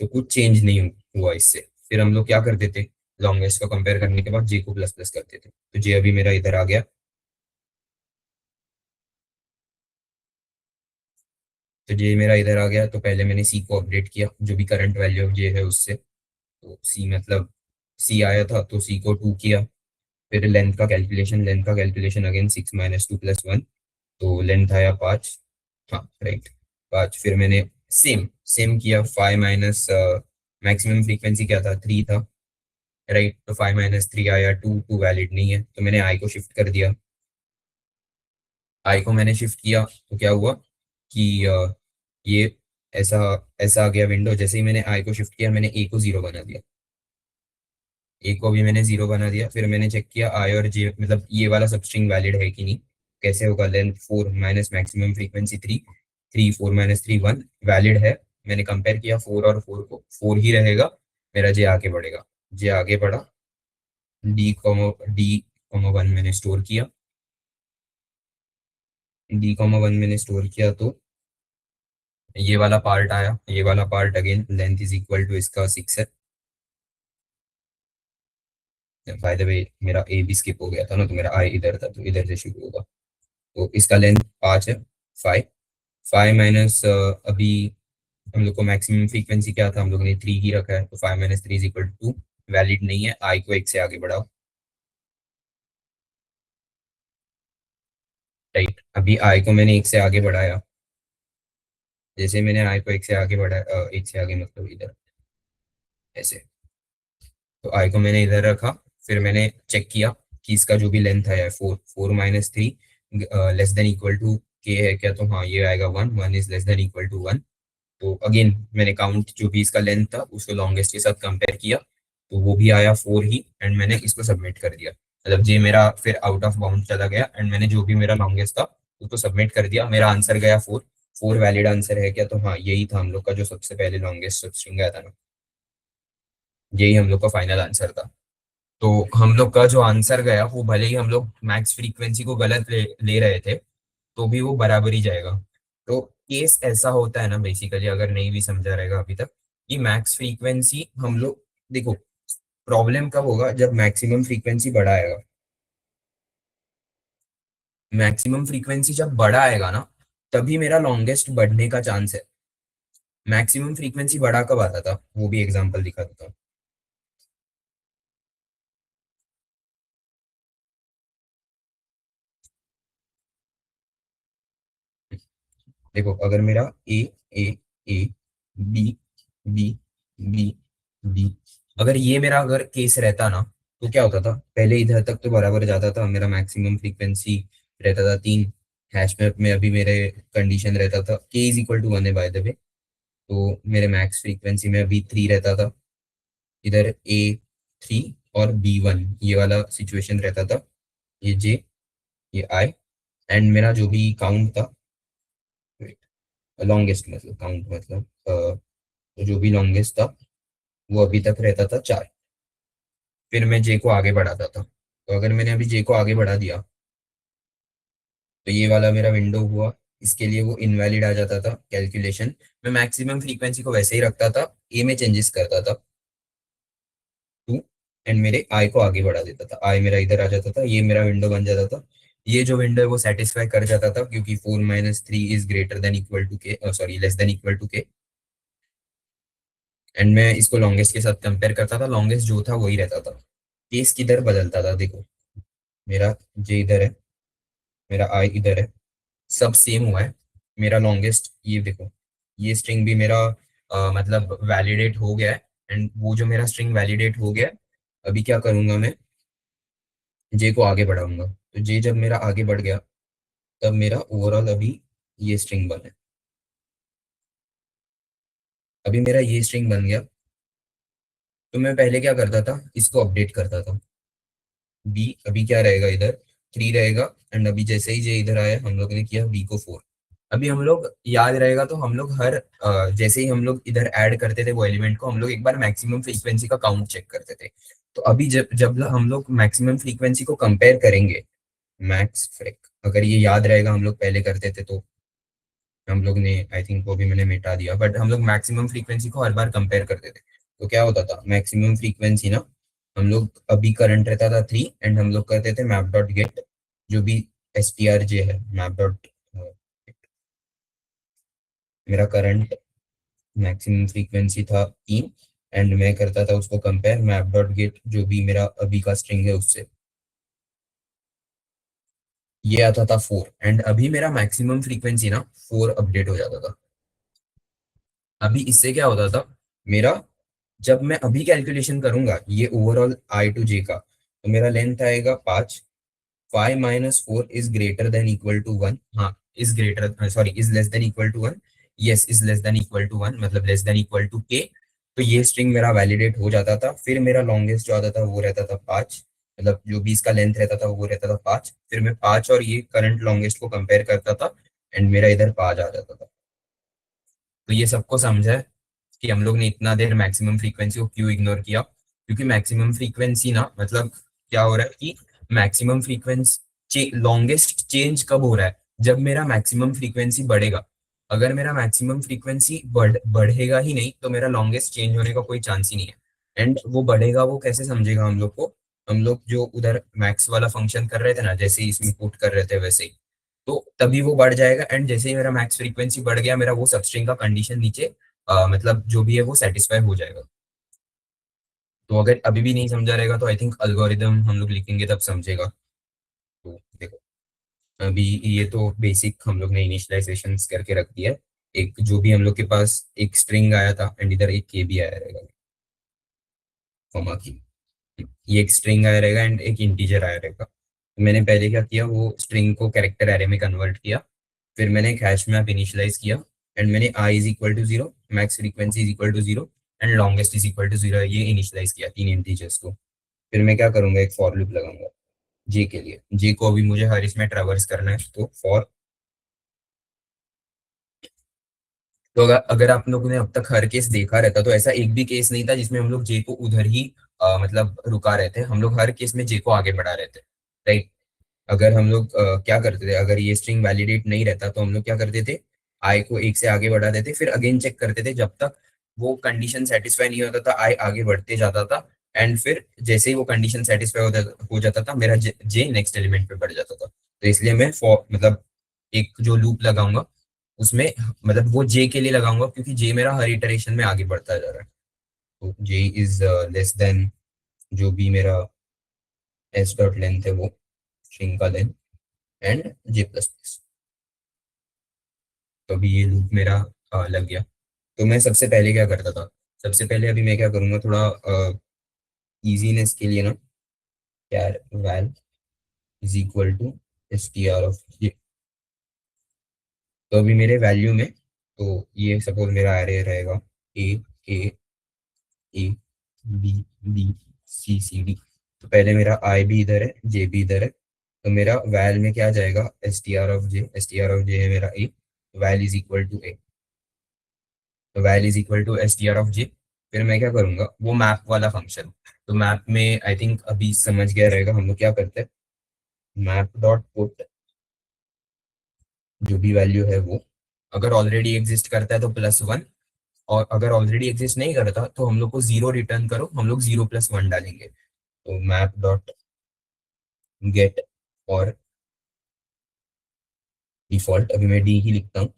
तो कुछ चेंज नहीं हुआ इससे। फिर हम लोग क्या करते थे, लॉन्गेस्ट को कंपेयर करने के बाद जे को प्लस प्लस करते थे, तो जे अभी मेरा इधर आ गया। तो जे मेरा इधर आ गया, तो पहले मैंने सी को अपडेट किया, जो भी करंट वैल्यू ऑफ जे है उससे, तो सी मतलब सी आया था तो सी को 2 किया। फिर लेंथ का कैलकुलेशन अगेन 6 - 2 + 1, तो लेंथ आया 5। हाँ राइट, 5। फिर मैंने सेम सेम किया, 5 माइनस मैक्सिमम फ्रीक्वेंसी क्या था, 3 था, राइट। तो 5 - 3 आया 2, 2 वैलिड नहीं है, तो मैंने आई को शिफ्ट कर दिया। आई को मैंने शिफ्ट किया तो क्या हुआ कि ये ऐसा ऐसा आ गया विंडो। जैसे ही मैंने आई को शिफ्ट किया, मैंने ए को 0 बना दिया, ए को भी मैंने 0 बना दिया। फिर मैंने चेक किया आई और जे मतलब ये वाला सब स्ट्रिंग वैलिड है कि नहीं। कैसे होगा, length 4 minus maximum frequency 3, 3 4 - 3 1 valid है। मैंने कंपेयर किया 4 और 4 को, 4 ही रहेगा, मेरा जे आगे बढ़ेगा। जे आगे बढ़ा, डी 1 मैंने स्टोर किया, डी 1 मैंने स्टोर किया, तो ये वाला पार्ट आया। ये वाला part again length is equal to इसका 6 है। बाय द वे मेरा ए भी स्किप हो गया था ना, तो मेरा आई इधर था, तो इधर से शुरू होगा। तो इसका लेंथ 5 है, 5। 5 माइनस अभी हम लोग को मैक्सिमम फ्रीक्वेंसी क्या था, हम लोग ने 3 ही रखा है, तो 5 - 3 इज इक्वल टू 2, वैलिड नहीं है। आई को 1 से आगे बढ़ाओ, राइट। अभी आई को मैंने 1 से आगे बढ़ाया, जैसे मैंने आई को 1 से आगे बढ़ाया, 1 से आगे मतलब इधर ऐसे, तो आई को मैंने इधर रखा। फिर मैंने चेक किया कि इसका जो भी लेंथ है 4 - 3 लेस देन इक्वल टू के है क्या, तो हाँ ये आएगा 1, 1 is less than equal to 1। तो अगेन मैंने काउंट जो भी इसका लेंथ था उसको लॉन्गेस्ट के साथ कंपेयर किया, तो वो भी आया 4 ही, एंड मैंने इसको सबमिट कर दिया। मतलब जे मेरा फिर आउट ऑफ बाउंड चला गया, एंड मैंने जो भी मेरा लॉन्गेस्ट था उसको सबमिट कर दिया। मेरा आंसर गया 4। 4 वैलिड आंसर है क्या, तो हाँ यही था हम लोग का जो सबसे पहले लॉन्गेस्ट स्ट्रिंग आया था ना, यही हम लोग का फाइनल आंसर था। तो हम लोग का जो आंसर गया वो भले ही हम लोग मैक्स फ्रीक्वेंसी को गलत ले रहे थे, तो भी वो बराबर ही जाएगा। तो केस ऐसा होता है ना बेसिकली, अगर नहीं भी समझा रहेगा अभी तक, कि मैक्स फ्रीक्वेंसी हम लोग, देखो प्रॉब्लम कब होगा, जब मैक्सिमम फ्रीक्वेंसी बड़ा आएगा। मैक्सिमम फ्रीक्वेंसी जब बड़ा आएगा ना, तभी मेरा लॉन्गेस्ट बढ़ने का चांस है। मैक्सिमम फ्रीक्वेंसी बड़ा कब आता था, वो भी एग्जांपल दिखा देता हूँ। देखो अगर मेरा a a a b b b b, अगर ये मेरा अगर केस रहता ना, तो क्या होता था, पहले इधर तक तो बराबर जाता था, मेरा मैक्सिमम फ्रीक्वेंसी रहता था 3। हैश मैप में अभी मेरे कंडीशन रहता था के इज इक्वल टू 1 है बाय द वे, तो मेरे मैक्स फ्रीक्वेंसी में अभी 3 रहता था। इधर A3 और B1 ये वाला सिचुएशन रहता था, ये जे ये आई, एंड मेरा जो भी काउंट था, लॉन्गेस्ट मतलब काउंट मतलब तो जो भी लॉन्गेस्ट था वो अभी तक रहता था 4। फिर मैं जे को आगे बढ़ाता था, तो अगर मैंने अभी जे को आगे बढ़ा दिया, तो ये वाला मेरा विंडो हुआ, इसके लिए वो इनवैलिड आ जाता था कैलकुलेशन। मैं मैक्सिमम फ्रीक्वेंसी को वैसे ही रखता था, ए में चेंजेस करता था 2, एंड मेरे आई को आगे बढ़ा देता था। आई मेरा इधर आ जाता था, ये मेरा विंडो बन जाता था। ये जो विंडो है वो सेटिस्फाई कर जाता था, क्योंकि 4 - 3 is greater than equal to k, sorry less than equal to k. And मैं इसको लॉन्गेस्ट के साथ कंपेयर करता था, लॉन्गेस्ट जो था वही रहता था। केस किधर बदलता था, देखो मेरा जे इधर है, मेरा आई इधर है, सब सेम हुआ है। मेरा लॉन्गेस्ट ये देखो, ये स्ट्रिंग भी मेरा मतलब वैलिडेट हो गया है, एंड वो जो मेरा स्ट्रिंग वैलिडेट हो गया है, अभी क्या करूंगा मैं, जे को आगे बढ़ाऊंगा, तो जे जब मेरा आगे बढ़ गया तब मेरा ओवरऑल अभी ये स्ट्रिंग बना। अभी मेरा ये स्ट्रिंग बन गया, तो मैं पहले क्या करता था, इसको अपडेट करता था। बी अभी क्या रहेगा इधर, 3 रहेगा, एंड अभी जैसे ही जे इधर आया हम लोग ने किया बी को 4। अभी हम लोग याद रहेगा तो हम लोग हर जैसे ही हम लोग इधर ऐड करते थे वो एलिमेंट को, हम लोग एक बार मैक्सिमम फ्रीक्वेंसी का काउंट चेक करते थे। तो अभी जब जब हम लोग मैक्सिमम फ्रीक्वेंसी को कंपेयर करेंगे, मैक्स फ्रिक, अगर ये याद रहेगा हम लोग पहले करते थे, तो हम लोग ने आई थिंक वो भी मैंने मिटा दिया, बट हम लोग मैक्सिमम फ्रीक्वेंसी को हर बार कंपेयर करते थे। तो क्या होता था, मैक्सिमम फ्रीक्वेंसी ना, हम लोग अभी करंट रहता था 3, एंड हम लोग करते थे मैप डॉट गेट जो भी एस टी आर जे है, मैप डॉट, मेरा करंट मैक्सिमम फ्रीक्वेंसी था 3, एंड मैं करता था उसको कंपेयर मैप डॉट गेट जो भी मेरा अभी का स्ट्रिंग है उससे, ये आता था 4, एंड अभी मेरा मैक्सिमम फ्रीक्वेंसी ना 4 अपडेट हो जाता था। अभी इससे क्या होता था, मेरा जब मैं अभी कैलकुलेशन करूंगा ये ओवरऑल आई टू जे का, तो मेरा लेंथ आएगा 5, 5 - 4 is greater than equal to 1, हाँ is greater, sorry is less than equal to 1, yes is less than equal to 1, मतलब less than equal to k. तो ये स्ट्रिंग मेरा वैलिडेट हो जाता था। फिर मेरा लॉन्गेस्ट जो आता था वो रहता था 5, मतलब जो भी इसका लेंथ रहता था वो रहता था 5। फिर मैं 5 और ये करंट लॉन्गेस्ट को कंपेयर करता था, एंड मेरा इधर 5 आ जाता था। तो ये सबको समझा है कि हम लोग ने इतना देर मैक्सिमम फ्रीक्वेंसी को क्यों इग्नोर किया, क्योंकि मैक्सिमम फ्रीक्वेंसी ना, मतलब क्या हो रहा है कि मैक्सिमम फ्रीक्वेंसी लॉन्गेस्ट चेंज कब हो रहा है, जब मेरा मैक्सिमम फ्रीक्वेंसी बढ़ेगा। अगर मेरा मैक्सिमम फ्रीक्वेंसी बढ़ेगा ही नहीं तो मेरा लॉन्गेस्ट चेंज होने का कोई चांस ही नहीं है। एंड वो बढ़ेगा वो कैसे समझेगा हम लोग को, हम लोग जो उधर मैक्स वाला फंक्शन कर रहे थे ना, जैसे ही इसमें पुट कर रहे थे वैसे ही, तो तभी वो बढ़ जाएगा। एंड जैसे ही मेरा मैक्स फ्रीक्वेंसी बढ़ गया, मेरा वो सबस्ट्रिंग का कंडीशन नीचे मतलब जो भी है वो सेटिस्फाई हो जाएगा। तो अगर अभी भी नहीं समझा रहेगा तो आई थिंक अल्गोरिदम हम लोग लिखेंगे तब समझेगा। तो देखो, अभी ये तो बेसिक हम लोग ने इनिशियलाइजेशन करके रख दिया है। एक जो भी हम लोग के पास एक स्ट्रिंग आया था, एंड इधर एक के भी आया रहेगा, कॉमा की, ये एक स्ट्रिंग आया रहेगा एंड एक इंटीजर आया रहेगा। तो मैंने पहले क्या किया, वो स्ट्रिंग को कैरेक्टर एरे में कन्वर्ट किया, फिर मैंने एक हैश मैप इनिशियलाइज किया, एंड मैंने i is equal to 0, max frequency is equal to 0, and longest is equal to 0, ये इनिशियलाइज किया 3 इंटीजर्स को। फिर मैं क्या करूंगा, एक फॉर लूप लगाऊंगा जे के लिए। जे को अभी मुझे हर इसमें ट्रैवर्स करना है, तो फॉर। तो अगर आप लोगों ने अब तक हर केस देखा रहता तो ऐसा एक भी केस नहीं था जिसमें हम लोग जे को उधर ही मतलब रुका रहते, हम लोग हर केस में जे को आगे बढ़ा रहते, राइट। अगर हम लोग क्या करते थे, अगर ये स्ट्रिंग वैलिडेट नहीं रहता तो हम लोग क्या करते थे, आई को एक से आगे बढ़ा देते, फिर अगेन चेक करते थे, जब तक वो कंडीशन सेटिस्फाई नहीं होता था आई आगे बढ़ते जाता था, एंड फिर जैसे ही वो कंडीशन सेटिस्फाई हो जाता था, मेरा जे नेक्स्ट एलिमेंट पे बढ़ जाता था। तो इसलिए मैं फॉर मतलब एक जो लूप लगाऊंगा उसमें, मतलब वो जे के लिए लगाऊंगा क्योंकि जे मेरा हर इटरेशन में आगे बढ़ता जा रहा है। तो जे इज लेस देन जो भी मेरा एस डॉट लेंथ है वो स्ट्रिंग का length, and J plus plus. तो अभी ये लूप मेरा लग गया। तो मैं सबसे पहले क्या करता था, सबसे पहले अभी मैं क्या करूंगा, थोड़ा इजीनेस के लिए ना, यार val is equal to s t r of ये। तो अभी मेरे वैल्यू में, तो ये सपोज मेरा एरे रहेगा a a a b b c c d. तो पहले मेरा आई भी इधर है, जे भी इधर है, तो मेरा वैल में क्या जाएगा, s t r of j, s t r of j है मेरा a, val is equal to a, तो val is equal to s t r of j. फिर मैं क्या करूंगा, वो मैप वाला फंक्शन, तो मैप में आई थिंक अभी समझ गया रहेगा हम लोग क्या करते हैं, मैप डॉट पुट जो भी वैल्यू है वो, अगर ऑलरेडी एग्जिस्ट करता है तो +1, और अगर ऑलरेडी एग्जिस्ट नहीं करता तो हम लोग को 0 रिटर्न करो, हम लोग 0 + 1 डालेंगे। तो मैप डॉट गेट और डिफॉल्ट, अभी मैं डी ही लिखता हूँ।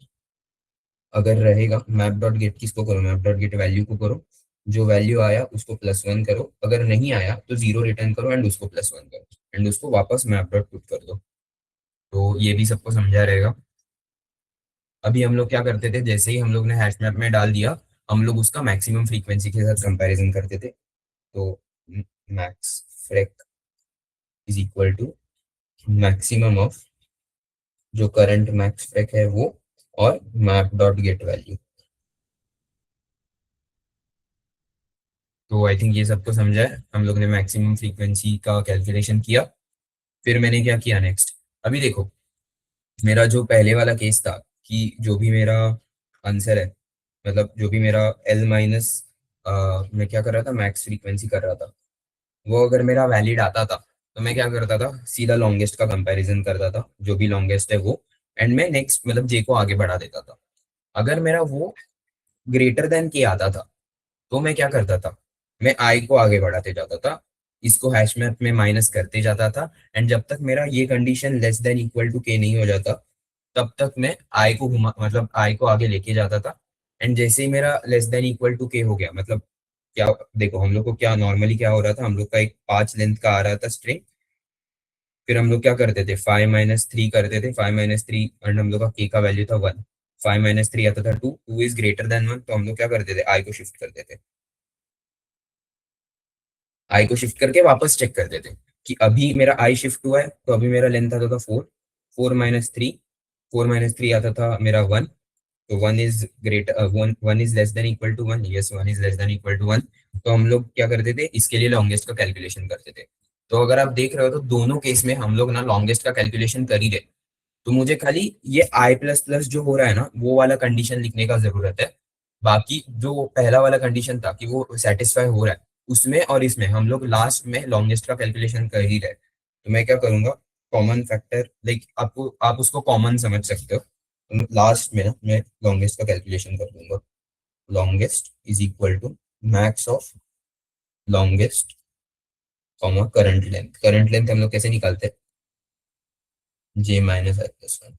अगर रहेगा मैप डॉट गेट, किसको करो, मैप डॉट गेट वैल्यू को करो, जो वैल्यू आया उसको +1 करो, अगर नहीं आया तो 0 रिटर्न करो एंड उसको +1 करो, एंड उसको वापस मैप डॉट पुट कर दो। तो ये भी सबको समझा रहेगा। अभी हम लोग क्या करते थे, जैसे ही हम लोग ने हैश मैप में डाल दिया, हम लोग उसका मैक्सिमम फ्रीक्वेंसी के साथ कंपैरिजन करते थे। तो max freq is equal to maximum of जो करंट मैक्स स्पेक है वो और मैप डॉट गेट वैल्यू। तो आई थिंक ये सबको समझा है। हम लोग ने मैक्सिमम फ्रीक्वेंसी का कैलकुलेशन किया। फिर मैंने क्या किया नेक्स्ट, अभी देखो मेरा जो पहले वाला केस था कि जो भी मेरा आंसर है, मतलब जो भी मेरा एल माइनस मैं क्या कर रहा था, मैक्स फ्रीक्वेंसी कर रहा था, वो अगर मेरा वैलिड आता था तो मैं क्या करता था, सीधा लॉन्गेस्ट का कंपैरिजन करता था, जो भी लॉन्गेस्ट है वो, एंड मैं नेक्स्ट मतलब जे को आगे बढ़ा देता था। अगर मेरा वो ग्रेटर देन के आता था तो मैं क्या करता था, मैं आई को आगे बढ़ाते जाता था, इसको हैश मैप में माइनस करते जाता था, एंड जब तक मेरा ये condition less than equal to k नहीं हो जाता तब तक मैं आई को घुमा मतलब आई को आगे लेके जाता था। एंड जैसे ही मेरा लेस देन इक्वल टू के हो गया, मतलब क्या, देखो हम लोग को क्या नॉर्मली क्या हो रहा था, हम लोग का एक 5 लेंथ का आ रहा था स्ट्रिंग, फिर हम लोग क्या करते थे 5 - 3 करते थे, 5 - 3 एंड हम लोग का के का वैल्यू था 1, 5 - 3 आता था 2, 2 इज ग्रेटर देन 1, तो हम लोग क्या करते थे आई को शिफ्ट करते थे, आई को शिफ्ट करके वापस चेक कर देते कि अभी मेरा आई शिफ्ट हुआ है, तो अभी मेरा लेंथ आता था 4, 4 - 3, 4 - 3 आता था मेरा 1, तो 1 is great 1 is less than equal to 1, yes 1 is less than equal to 1। तो हम लोग क्या करते थे, इसके लिए लॉन्गेस्ट का कैलकुलेशन करते थे। तो अगर आप देख रहे हो तो दोनों केस में हम लोग ना लॉन्गेस्ट का कैलकुलेशन कर ही रहे, तो मुझे खाली ये आई प्लस प्लस जो हो रहा है ना वो वाला कंडीशन लिखने का जरूरत है। बाकी जो पहला वाला कंडीशन था कि वो सेटिस्फाई हो रहा है, उसमें और इसमें हम लोग लास्ट में लॉन्गेस्ट का कैलकुलेशन कर ही रहे। तो मैं क्या करूंगा, कॉमन फैक्टर लाइक आपको आप उसको कॉमन समझ सकते हो, तो लास्ट में ना मैं लॉन्गेस्ट का कैलकुलेशन कर दूंगा। Longest is equal to max of longest comma current length. Current length हम लोग कैसे निकालते हैं, जे माइनस आई प्लस 1।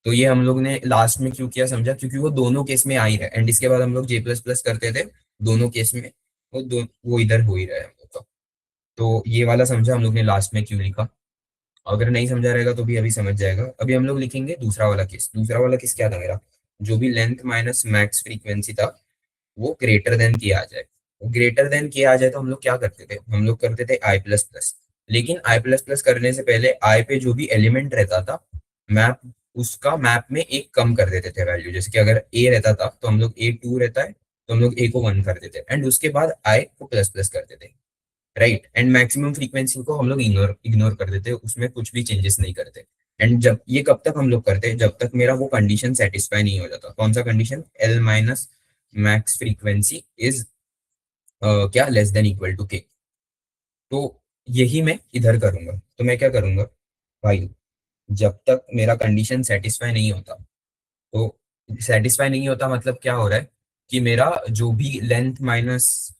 तो ये हम लोग ने लास्ट में क्यों किया समझा, क्योंकि वो दोनों केस में आ ही रहा है, एंड इसके बाद हम लोग जे प्लस प्लस करते थे दोनों केस में, वो इधर हो ही रहा है हम लोग का। तो ये वाला समझा हम लोग ने लास्ट में क्यों लिखा। अगर नहीं समझा रहेगा तो भी अभी समझ जाएगा। अभी हम लोग लिखेंगे दूसरा वाला केस। दूसरा वाला केस क्या था मेरा, जो भी लेंथ माइनस मैक्स फ्रीक्वेंसी था वो ग्रेटर देन के आ जाए। ग्रेटर देन के आ जाए तो हम लोग क्या करते थे, हम लोग करते थे आई प्लस प्लस। लेकिन आई प्लस प्लस करने से पहले आई पे जो भी एलिमेंट रहता था मैप, उसका मैप में एक कम कर देते थे वैल्यू। जैसे कि अगर ए रहता था तो हम लोग A2 रहता है तो हम लोग ए को 1 कर देते, एंड उसके बाद आई को प्लस प्लस कर देते, राइट। एंड मैक्सिमम फ्रीक्वेंसी को हम लोग इग्नोर इग्नोर कर देते, उसमें कुछ भी चेंजेस नहीं करते। एंड जब ये कब तक हम लोग करते हैं, जब तक मेरा वो कंडीशन सेटिस्फाई नहीं हो जाता। कौन सा condition, L minus max frequency is क्या less than equal to k. तो यही मैं इधर करूंगा। तो मैं क्या करूंगा भाई, जब तक मेरा कंडीशन सेटिस्फाई नहीं होता, तो सेटिस्फाई नहीं होता मतलब क्या हो रहा है कि मेरा जो भी लेंथ माइनस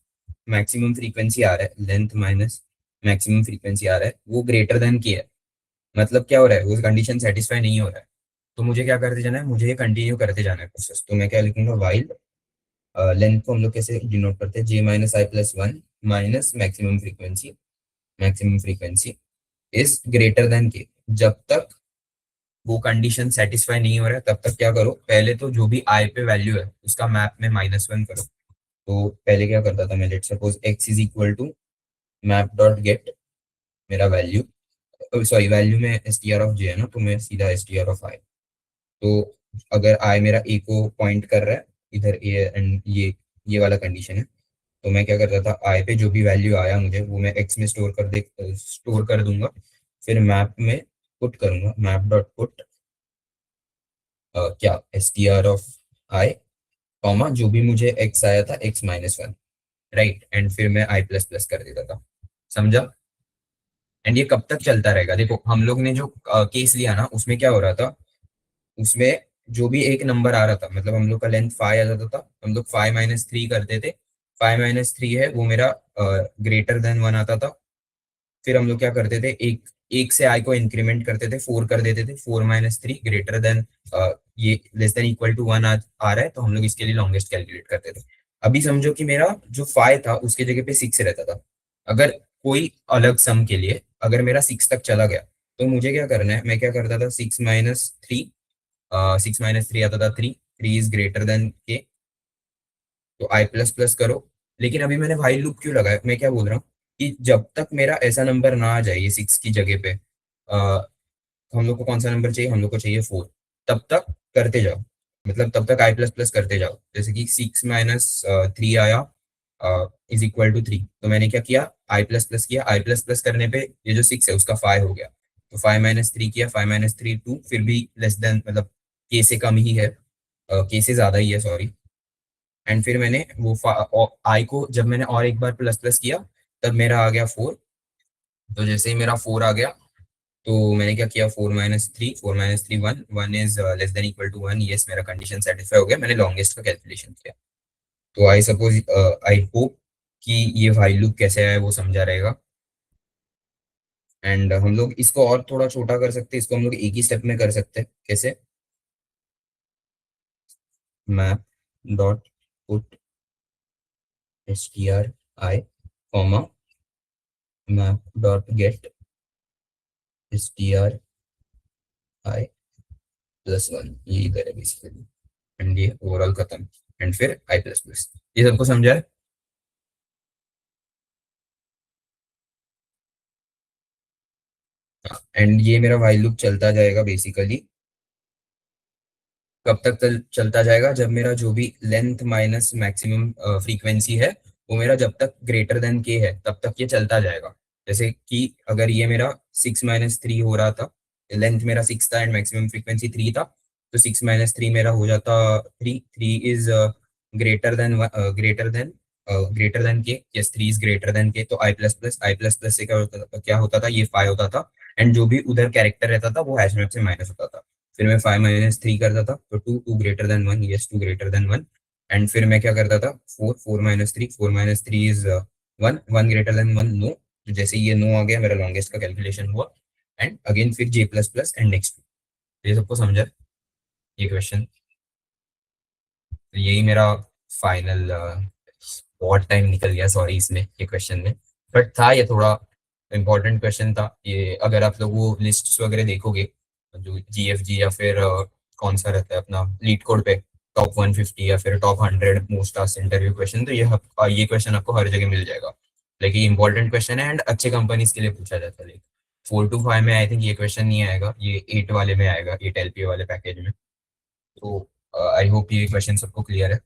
मैक्सिमम फ्रीक्वेंसी आ रहा है, लेंथ माइनस मैक्सिमम फ्रीक्वेंसी आ रहा है वो ग्रेटर देन की है। मतलब क्या हो रहा है, वो कंडीशन सेटिस्फाई नहीं हो रहा है। तो मुझे क्या करते जाना है, मुझे ये कंटिन्यू करते जाना है प्रोसेस। तो मैं क्या लिखूंगा, वाइल लेंथ को हम लोग कैसे डिनोट करते हैं, j minus i plus 1 minus maximum frequency is greater than k. जब तक वो कंडीशन सेटिस्फाई नहीं हो रहा है तब तक क्या करो, पहले तो जो भी आई पे वैल्यू है उसका मैप में -1 करो। तो पहले क्या करता था मैं, let suppose x is equal to map dot get मेरा वैल्यू, सॉरी वैल्यू में str ऑफ j है ना, तो मैं सीधा str ऑफ i। तो अगर i मेरा a को पॉइंट कर रहा है इधर a एंड ये वाला कंडीशन है, तो मैं क्या करता था, i पे जो भी वैल्यू आया मुझे वो मैं x में स्टोर कर दूंगा। फिर मैप में पुट करूंगा, मैप डॉट पुट क्या str ऑफ i कॉमा जो भी मुझे x आया था x-1, राइट। एंड फिर मैं i प्लस प्लस कर देता था, समझा। एंड ये कब तक चलता रहेगा, देखो हम लोग ने जो केस लिया ना उसमें क्या हो रहा था, उसमें जो भी एक नंबर आ रहा था, मतलब हम लोग का लेंथ 5 आ जाता था, हम लोग 5 - 3 करते थे। 5 - 3 है वो मेरा ग्रेटर देन 1 आता था। फिर हम लोग क्या करते थे, एक एक से आई को इंक्रीमेंट करते थे, 4 कर देते थे, 4 - 3 ग्रेटर देन ये लेस देन इक्वल टू 1 आ रहा है, तो हम लोग इसके लिए लॉन्गेस्ट कैलकुलेट करते थे। अभी समझो कि मेरा जो 5 था उसके जगह पे 6 रहता था। अगर कोई अलग सम के लिए अगर मेरा 6 तक चला गया तो मुझे क्या करना है, मैं क्या करता था 6 - 3 आता था 3 इज ग्रेटर देन के, तो आई प्लस प्लस करो। लेकिन अभी मैंने व्हाइल लूप क्यों लगाया, मैं क्या बोल रहा हूँ, कि जब तक मेरा ऐसा नंबर ना आ जाए ये 6 की जगह पे, हम लोग को कौन सा नंबर चाहिए, हम लोग को चाहिए 4, तब तक करते जाओ, मतलब तब तक आई प्लस प्लस करते जाओ। जैसे कि 6 - 3 आया इज इक्वल टू 3, तो मैंने क्या किया, आई प्लस प्लस किया, आई प्लस प्लस करने पे ये जो 6 है उसका 5 हो गया, तो 5 - 3 किया, 5 - 3 2, फिर भी लेस देन, मतलब के से कम ही है, के से ज्यादा ही है सॉरी। एंड फिर मैंने वो आई को जब मैंने और एक बार प्लस प्लस किया तब मेरा आ गया 4। तो जैसे ही मेरा 4 आ गया तो मैंने क्या किया, 4 - 3, 4 - 3 1, 1 is less than equal to 1, yes मेरा कंडीशन सेटिस्फाई हो गया, मैंने लॉन्गेस्ट का कैलकुलेशन किया। तो आई सपोज, आई होप कि ये व्हाइल लूप कैसे आया वो समझा रहेगा। एंड हम लोग इसको और थोड़ा छोटा कर सकते हैं, इसको हम लोग एक ही स्टेप में कर सकते हैं। कैसे, map dot put str comma map dot gate str +1, ये इधर है बेसिकली, एंड ये ओवरऑल खत्म, एंड फिर आई प्लस प्लस। ये सबको समझा है? एंड ये मेरा व्हाइल लूप चलता जाएगा बेसिकली, कब तक चलता जाएगा, जब मेरा जो भी लेंथ माइनस मैक्सिमम फ्रीक्वेंसी है वो मेरा जब तक ग्रेटर देन के है तब तक ये चलता जाएगा। जैसे कि अगर ये मेरा 6 - 3 हो रहा था, लेंथ मेरा 6 था एंड मैक्सिमम फ्रीक्वेंसी 3 था, तो 6 - 3 मेरा हो जाता 3, 3 इज ग्रेटर देन के, yes 3 is greater than k, तो आई प्लस प्लस से क्या होता था, ये 5 होता था, एंड जो भी उधर कैरेक्टर रहता था वो हैश मैप से माइनस होता था। फिर मैं 5 - 3 करता था, तो 2 greater than 1, yes 2 greater than 1, and फिर मैं क्या करता था, 4 - 3 इज 1, 1 ग्रेटर देन 1 नो, तो जैसे ये नो आ गया मेरा लॉन्गेस्ट का कैलकुलेशन हुआ, एंड अगेन फिर जे प्लस प्लस एंड नेक्स्ट। ये सबको समझा ये क्वेश्चन? तो यही मेरा फाइनल, बहुत टाइम निकल गया सॉरी इसमें, ये क्वेश्चन में, बट था ये थोड़ा इम्पोर्टेंट क्वेश्चन था ये। अगर आप लोग वो लिस्ट वगैरह देखोगे, जो जीएफजी या फिर कौन सा रहता है अपना लीड कोड पे, टॉप 150 या फिर top 100 most asked interview question, तो ये क्वेश्चन आपको हर जगह मिल जाएगा। लेकिन इंपॉर्टेंट क्वेश्चन है एंड अच्छे कंपनीज के लिए पूछा जाता है। लेकिन 4 to 5 में आई थिंक ये क्वेश्चन नहीं आएगा, ये 8 वाले में आएगा, 8 LPA वाले पैकेज में। तो आई होप ये क्वेश्चन सबको क्लियर है,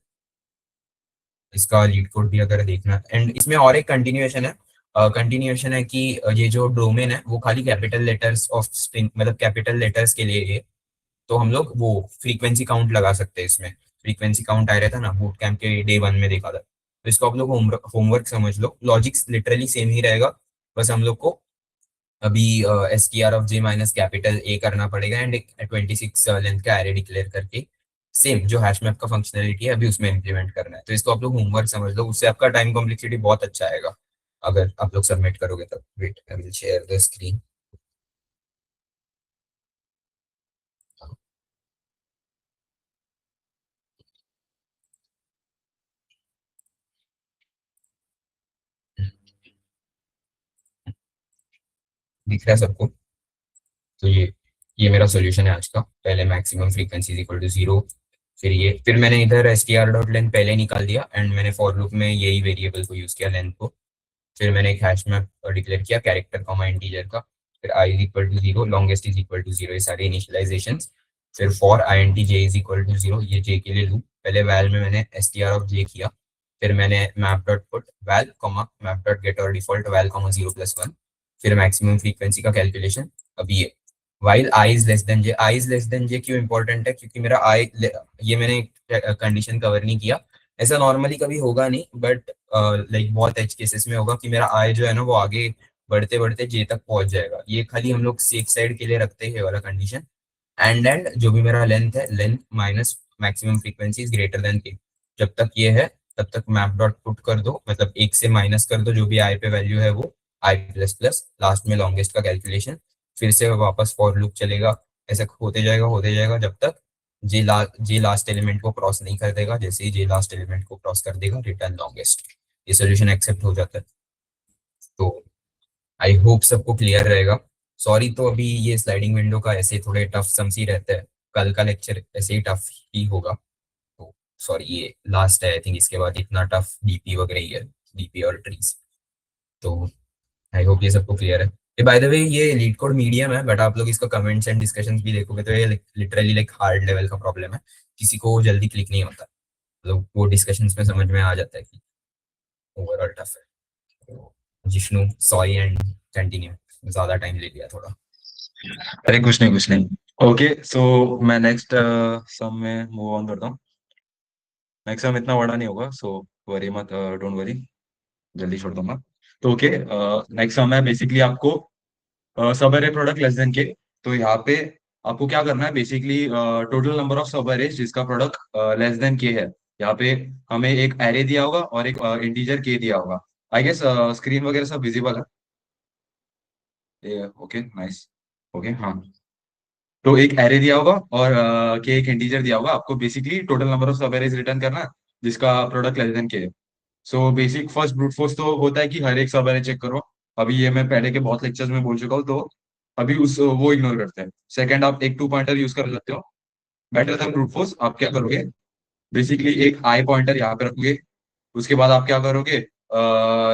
इसका लीड कोड भी अगर देखना। एंड इसमें और एक कंटिन्यूएशन है कि ये जो डोमेन है वो खाली कैपिटल लेटर्स ऑफ स्ट्रिंग, मतलब कैपिटल लेटर्स के लिए है, तो हम लोग वो फ्रीक्वेंसी काउंट लगा सकते हैं इसमें। फ्रीक्वेंसी काउंट आया रहता ना बूट कैंप के डे 1 में, देखा था। तो इसको आप लोग होमवर्क समझ लो, लॉजिक्स लिटरली सेम ही रहेगा, बस हम लोग को अभी str(j - कैपिटल A करना पड़ेगा एंड 26 लेंथ का एरे डिक्लेयर करके सेम जो हैश मैप का फंक्शनलिटी है अभी उसमें इम्प्लीमेंट करना है। तो इसको आप लोग होमवर्क समझ लो, उससे आपका टाइम कॉम्प्लेक्सिटी बहुत अच्छा आएगा अगर आप लोग सबमिट करोगे तब। Wait, I will share the screen. दिख रहा है सबको? तो ये मेरा सॉल्यूशन है आज का। पहले maximum frequency is equal to 0, फिर मैंने इधर str.length पहले निकाल दिया एंड मैंने फॉर लूप में यही वेरिएबल को यूज किया, लेंथ को। फिर मैंने एक हैश मैप डिक्लेयर किया कैरेक्टर कॉमा इंटीजर का, फिर i is equal to 0, longest is equal to 0, ये सारे इनिशियलाइजेशन। फिर for int j is equal to 0, ये j के लिए लूप। पहले वैल में मैंने str(j) किया, फिर मैंने map dot put val comma map dot get और डिफॉल्ट वैल कॉमा 0+1, फिर मैक्सिमम फ्रीक्वेंसी का कैलकुलेशन। अब ये while i is less than j, i is less than j क्यों इंपॉर्टेंट है, क्योंकि मेरा i, ये मैंने कंडीशन कवर नहीं किया, ऐसा नॉर्मली कभी होगा नहीं, बट लाइक बहुत एज केसेस में होगा कि मेरा आई जो है ना वो आगे बढ़ते बढ़ते जे तक पहुंच जाएगा। ये खाली हम लोग सेफ साइड के लिए रखते हैं वाला कंडीशन। एंड जो भी मेरा लेंथ है, length minus maximum frequency is greater than k, जब तक ये है तब तक मैप डॉट पुट कर दो, मतलब 1 से माइनस कर दो जो भी आई पे वैल्यू है वो, आई प्लस प्लस लास्ट में लॉन्गेस्ट का कैलकुलेशन, फिर से वापस फॉर लूप चलेगा, ऐसा होते जाएगा जब तक जे लास्ट एलिमेंट को क्रॉस नहीं कर देगा। जैसे ही जे लास्ट एलिमेंट को क्रॉस कर देगा रिटर्न लॉन्गेस्ट, ये सोल्यूशन एक्सेप्ट हो जाता है। तो आई होप सबको क्लियर रहेगा। सॉरी, तो अभी ये स्लाइडिंग विंडो का ऐसे थोड़े टफ सम्स ही रहता है, कल का लेक्चर ऐसे ही टफ ही होगा। तो सॉरी, ये लास्ट है आई थिंक, इसके बाद इतना टफ डीपी वगैरह ही है, डीपी और ट्रीज। तो आई होप ये सबको क्लियर है। ये बाय द वे ये लीड कोड मीडियम है, बट आप लोग इसका कमेंट्स एंड डिस्कशंस भी देखोगे तो ये लिटरली लाइक हार्ड लेवल का प्रॉब्लम है, किसी को जल्दी क्लिक नहीं होता, मतलब वो डिस्कशंस में समझ में आ जाता है कि ओवरऑल टफ है। तो जिष्णु सॉरी एंड कंटिन्यू, ज्यादा टाइम ले लिया थोड़ा। अरे कुछ नहीं कुछ नहीं। ओके सो मैं नेक्स्ट सम में मूव ऑन करता हूँ। नेक्स्ट सम इतना बड़ा नहीं होगा, सो वरी मत, डोंट वरी, जल्दी छोड़ दूंगा। तो ओके, नेक्स्ट सम है बेसिकली आपको सब array product less then k. तो यहाँ पे आपको क्या करना है, बेसिकली टोटल नंबर ऑफ सब एरेज जिसका प्रोडक्ट लेस देन के है। यहाँ पे हमें एक एरे दिया होगा और एक इंटीजर के दिया होगा। आई गेस स्क्रीन वगैरह सब विजिबल है। Okay nice. ओके हाँ, तो एक एरे दिया होगा और के एक इंटीजर दिया होगा। आपको बेसिकली टोटल नंबर ऑफ सब एरेज रिटर्न करना है जिसका प्रोडक्ट लेस देन के है। So basic first brute force तो होता है कि हर एक सब एरे चेक करो। अभी ये मैं पहले के बहुत लेक्चर्स में बोल चुका हूँ, तो अभी उस वो इग्नोर करते हैं। सेकंड, आप एक 2 पॉइंटर यूज कर सकते हो। बेटर देन ब्रूट फोर्स आप क्या करोगे, बेसिकली एक आई पॉइंटर यहाँ पे रखोगे। उसके बाद आप क्या करोगे,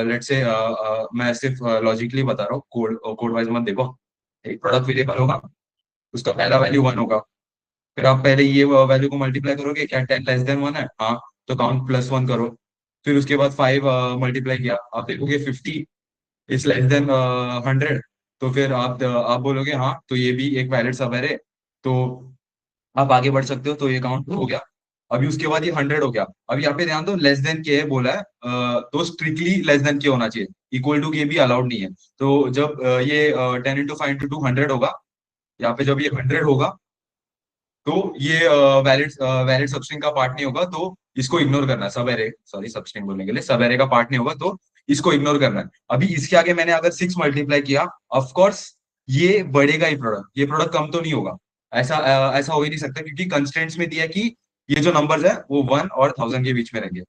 लेट से मैं सिर्फ लॉजिकली बता रहा हूँ, कोड कोड वाइज मत देखो। एक प्रोडक्ट वेरिएबल होगा, उसका पहला वैल्यू 1 होगा। फिर आप पहले ये वैल्यू को मल्टीप्लाई करोगे, क्या 10 लेस देन 1 है, हाँ, तो काउंट +1 करो। फिर उसके बाद 5 मल्टीप्लाई किया, आप देखोगे 50 इज लेस देन 100। तो फिर आप बोलोगे हाँ, तो ये भी एक वैलिड सब है। तो आप आगे बढ़ सकते हो, तो ये काउंट हो गया। अभी उसके बाद ये 100 हो गया। अब यहाँ पे ध्यान दो, लेस देन के है बोला है, तो स्ट्रिक्टली लेस देन के होना चाहिए, इक्वल टू के भी अलाउड नहीं है। तो जब ये 10 इंटू 5 इंटू 2 100 होगा, यहाँ पे जब ये 100 होगा तो ये वैलिड वैलिड सबस्ट्रिंग का पार्ट नहीं होगा, तो इसको इग्नोर करना है। सब एरे, सॉरी सबस्ट्रिंग बोलने के लिए, सब एरे का पार्ट नहीं होगा, तो इसको इग्नोर करना है। अभी इसके आगे मैंने अगर 6 मल्टीप्लाई किया, ऑफ कोर्स ये बढ़ेगा ही प्रोडक्ट, ये प्रोडक्ट कम तो नहीं होगा। ऐसा हो ही नहीं सकता, क्योंकि कंस्ट्रेंट्स में दिया है कि ये जो नंबर्स है वो 1 और 1000 के बीच में रहेंगे।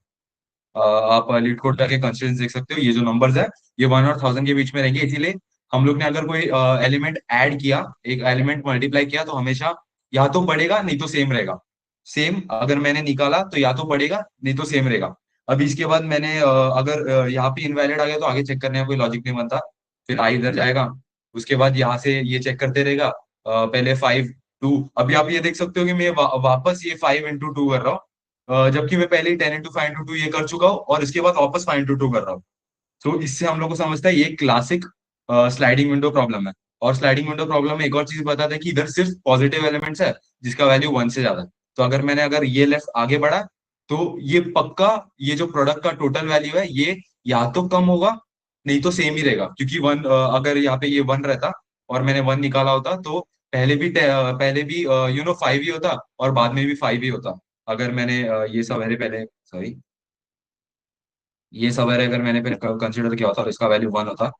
आप लीड कोड जाके कंस्ट्रेंट्स देख सकते हो, ये जो नंबर्स है ये 1 और 1000 के बीच में रहेंगे। इसीलिए हम लोग ने अगर कोई एलिमेंट ऐड किया, एक एलिमेंट मल्टीप्लाई किया, तो हमेशा या तो बढ़ेगा नहीं तो सेम रहेगा। सेम अगर मैंने निकाला तो या तो बढ़ेगा नहीं तो सेम रहेगा। अब इसके बाद मैंने अगर यहाँ पे इनवैलिड आ गया तो आगे चेक करने का कोई लॉजिक नहीं बनता। फिर आई इधर जाएगा, उसके बाद यहाँ से ये चेक करते रहेगा। पहले 5 2, अभी आप ये देख सकते हो कि मैं वापस ये 5 इंटू 2 कर रहा हूँ, जबकि मैं पहले ही 10 इंटू 5 इंटू 2 ये कर चुका हूँ, और इसके बाद वापस 5 इंटू 2 कर रहा हूँ। तो इससे हम लोग को समझता है ये क्लासिक स्लाइडिंग विंडो प्रॉब्लम है। और स्लाइडिंग विंडो प्रॉब्लम में एक और चीज बताता है कि इधर सिर्फ पॉजिटिव एलिमेंट्स है जिसका वैल्यू 1 से ज्यादा है। तो अगर ये लेफ्ट आगे बढ़ा, तो ये पक्का, ये जो प्रोडक्ट का टोटल वैल्यू है ये या तो कम होगा नहीं तो सेम ही रहेगा। क्योंकि 1, अगर यहाँ पे ये 1 रहता और मैंने 1 निकाला होता, तो पहले भी 5 ही होता और बाद में भी 5 ही होता। अगर मैंने ये सवेरे पहले, सॉरी, ये सवेरे अगर मैंने कंसिडर किया होता और इसका वैल्यू 1 होता,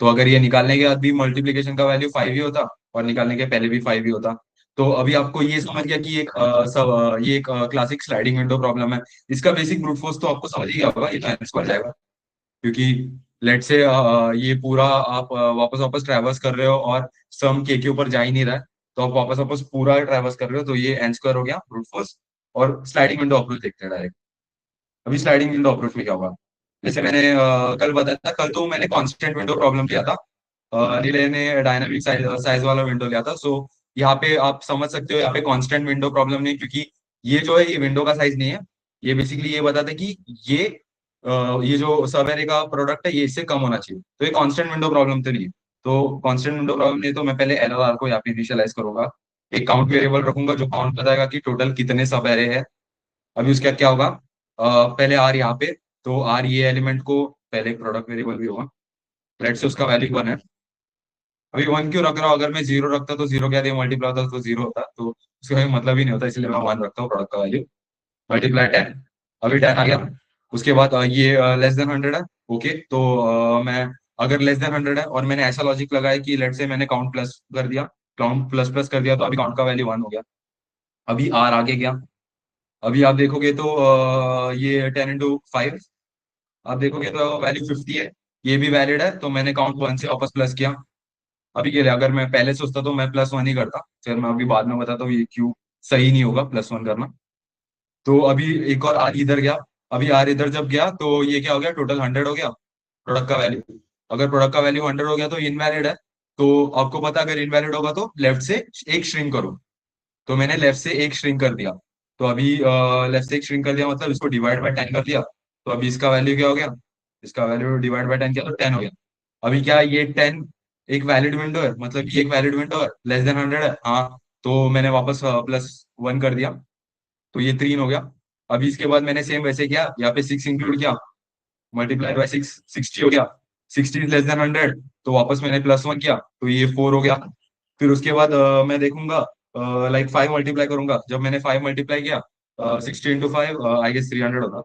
तो अगर ये निकालने के बाद भी मल्टीप्लीकेशन का वैल्यू 5 ही होता और निकालने के पहले भी 5 ही होता। तो अभी आपको ये समझ गया कि ये एक क्लासिक स्लाइडिंग विंडो प्रॉब्लम है। इसका बेसिक ब्रूट फोर्स तो आपको समझ ही गया होगा, ये तो पड़ जाएगा। क्योंकि लेट से ये पूरा आप वापस वापस ट्रैवर्स कर रहे हो और सम के ऊपर जा ही नहीं रहा है, तो आप वापस वापस पूरा ट्रैवर्स कर रहे हो, तो ये n² हो गया ब्रूट फोर्स। और स्लाइडिंग विंडो अप्रोच देखते हैं डायरेक्ट। अभी स्लाइडिंग विंडो अप्रोच में क्या होगा, जैसे मैंने कल बताया था, कल तो मैंने कांस्टेंट विंडो प्रॉब्लम किया था, रिले ने डायनामिक साइज वाला विंडो लिया था। सो यहाँ पे आप समझ सकते हो, यहाँ पे कांस्टेंट विंडो प्रॉब्लम नहीं, क्योंकि ये जो है ये विंडो का साइज नहीं है। ये बेसिकली ये बताता है कि ये ये जो सब एरे का प्रोडक्ट है ये इससे कम होना चाहिए, तो ये कांस्टेंट विंडो प्रॉब्लम तो नहीं है। तो कांस्टेंट विंडो प्रॉब्लम नहीं है, तो मैं पहले एलआर को यहाँ पे इनिशियलाइज करूंगा, एक काउंट वेरिएबल रखूंगा जो काउंट बताएगा कि टोटल कितने सब एरे है। अभी उसका क्या होगा, पहले आर यहाँ पे, तो आर ये एलिमेंट को पहले एक प्रोडक्ट वेरिएबल भी होगा, लेट से उसका वैल्यू 1 है। अभी 1 क्यों रख रहा हूँ, अगर मैं 0 रखता तो 0 क्या दिया मल्टीप्लाई होता तो 0 होता, तो उसका कोई मतलब ही नहीं होता, इसलिए मैं 1 रखता हूँ प्रोडक्ट का वैल्यू मल्टीप्लाई 10। अभी 10 आ गया। उसके बाद ये लेस देन 100 है। ओके, तो मैं अगर लेस देन 100 है और मैंने ऐसा लॉजिक लगाया कि लेट से मैंने काउंट प्लस कर दिया, काउंट प्लस प्लस कर दिया, तो अभी काउंट का वैल्यू 1 हो गया। अभी आर आगे गया। अभी आप देखोगे तो ये 10 इंटू 5, आप देखोगे तो वैल्यू 50 है, ये भी वैलिड है, तो मैंने काउंट 1 से वापस प्लस किया। अभी के लिए अगर मैं पहले सोचता तो मैं +1 ही करता, फिर मैं अभी बाद में बताता हूँ ये क्यों सही नहीं होगा +1 करना। तो अभी एक और आर इधर गया। अभी आर इधर जब गया तो ये क्या हो गया, टोटल 100 हो गया प्रोडक्ट का वैल्यू। अगर प्रोडक्ट का वैल्यू 100 हो गया तो इनवैलिड है। तो आपको पता अगर इनवैलिड होगा तो लेफ्ट से एक श्रिंक करो। तो मैंने लेफ्ट से एक श्रिंक कर दिया। तो अभी लेफ्ट से एक श्रिंक कर दिया मतलब इसको डिवाइड बाय 10 कर दिया। तो अभी इसका वैल्यू क्या हो गया, इसका वैल्यू डिवाइड बाय 10 किया तो 10 हो गया। अभी क्या ये 10 एक वैलिड विंडो है, मतलब ये एक वैलिड विंडो है, लेस देन 100 है, हाँ। तो मैंने वापस +1 कर दिया, तो ये 3 हो गया। अभी इसके बाद मैंने सेम वैसे किया, यहाँ पे 6 इंक्लूड किया, मल्टीप्लाई बाय 6 60 हो गया। 60 इज लेस देन 100, तो वापस मैंने +1 किया तो ये 4 हो गया। फिर उसके बाद मैं देखूंगा लाइक 5 मल्टीप्लाई करूंगा। जब मैंने 5 मल्टीप्लाई किया 60 इंटू 5 आई गेस 300 होगा।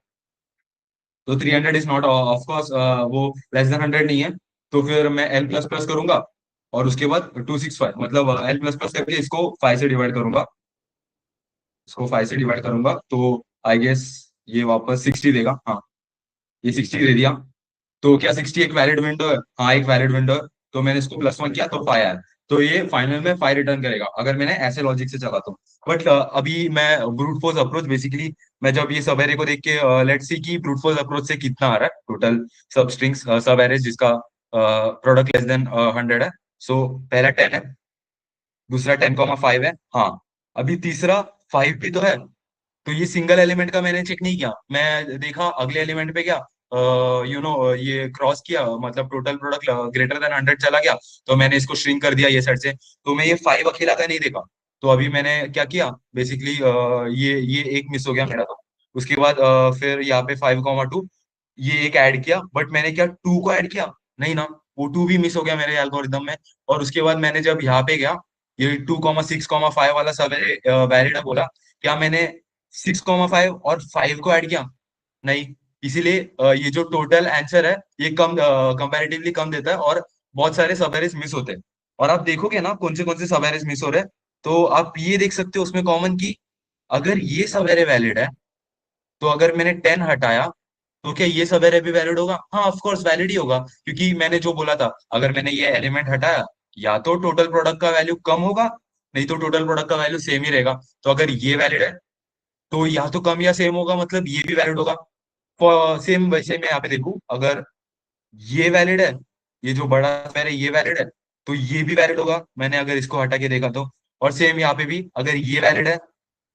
तो 300 इज नॉट ऑफ कोर्स, वो लेस देन 100 नहीं है। तो फिर मैं L प्लस प्लस करूंगा और उसके बाद 265 मतलब L प्लस प्लस करके इसको 5 से डिवाइड करूंगा, इसको 5 से डिवाइड करूंगा तो आई गेस ये वापस 60 देगा। हाँ, ये 60 दे दिया। तो क्या 60 एक वैलिड विंडो है? हाँ, एक वैलिड विंडो है। तो मैंने इसको +1 किया तो 5 आया। तो ये फाइनल में 5 रिटर्न करेगा अगर मैंने ऐसे लॉजिक से चला तो। बट अभी मैं ब्रूट फोर्स अप्रोच बेसिकली, मैं जब ये सब एरे को देख के लेट्स सी की ब्रूट फोर्स अप्रोच से कितना आ रहा है टोटल सब स्ट्रिंग्स सब एरेज जिसका प्रोडक्ट लेस देन 100 है। सो पहला 10 है, दूसरा 10,5 है, हाँ। अभी तीसरा 5 भी तो है। तो ये सिंगल एलिमेंट का मैंने चेक नहीं किया, मैं देखा अगले एलिमेंट पे क्या ये क्रॉस किया, मतलब टोटल प्रोडक्ट ग्रेटर देन 100 चला गया। तो मैंने इसको श्रिंक कर दिया ये साइड से, तो मैं ये 5 अकेला का नहीं देखा। तो अभी मैंने क्या किया बेसिकली, ये एक मिस हो गया मेरा। तो उसके बाद फिर यहाँ पे 5,2 ये एक ऐड किया, बट मैंने क्या 2 को ऐड किया नहीं ना, वो 2 भी मिस हो गया मेरे एल्गोरिदम में। और उसके बाद मैंने जब यहाँ पे गया, ये 2,6,5 वाला सब वैलिड है बोला, क्या मैंने 6,5 और 5 को ऐड किया? नहीं। इसीलिए ये जो टोटल आंसर है ये कम कंपैरेटिवली कम देता है और बहुत सारे सब एरेज मिस होते हैं। और आप देखोगे ना कौन से सब एरेज मिस हो रहे हैं, तो आप ये देख सकते हो उसमें कॉमन की, अगर ये सब एरे वैलिड है तो अगर मैंने 10 हटाया तो क्या ये सब एरे भी वैलिड होगा? हाँ, ऑफ कोर्स वैलिड ही होगा, क्योंकि मैंने जो बोला था अगर मैंने ये एलिमेंट हटाया या तो टोटल प्रोडक्ट का वैल्यू कम होगा, नहीं तो टोटल प्रोडक्ट का वैल्यू सेम ही रहेगा। तो अगर ये वैलिड है तो या तो कम या सेम होगा, मतलब ये भी वैलिड होगा। सेम वैसे मैं यहाँ पे देखूं, अगर ये वैलिड है, ये जो बड़ा स्क्वायर है ये वैलिड है, तो ये भी वैलिड होगा मैंने अगर इसको हटा के देखा तो। और सेम यहाँ पे भी अगर ये वैलिड है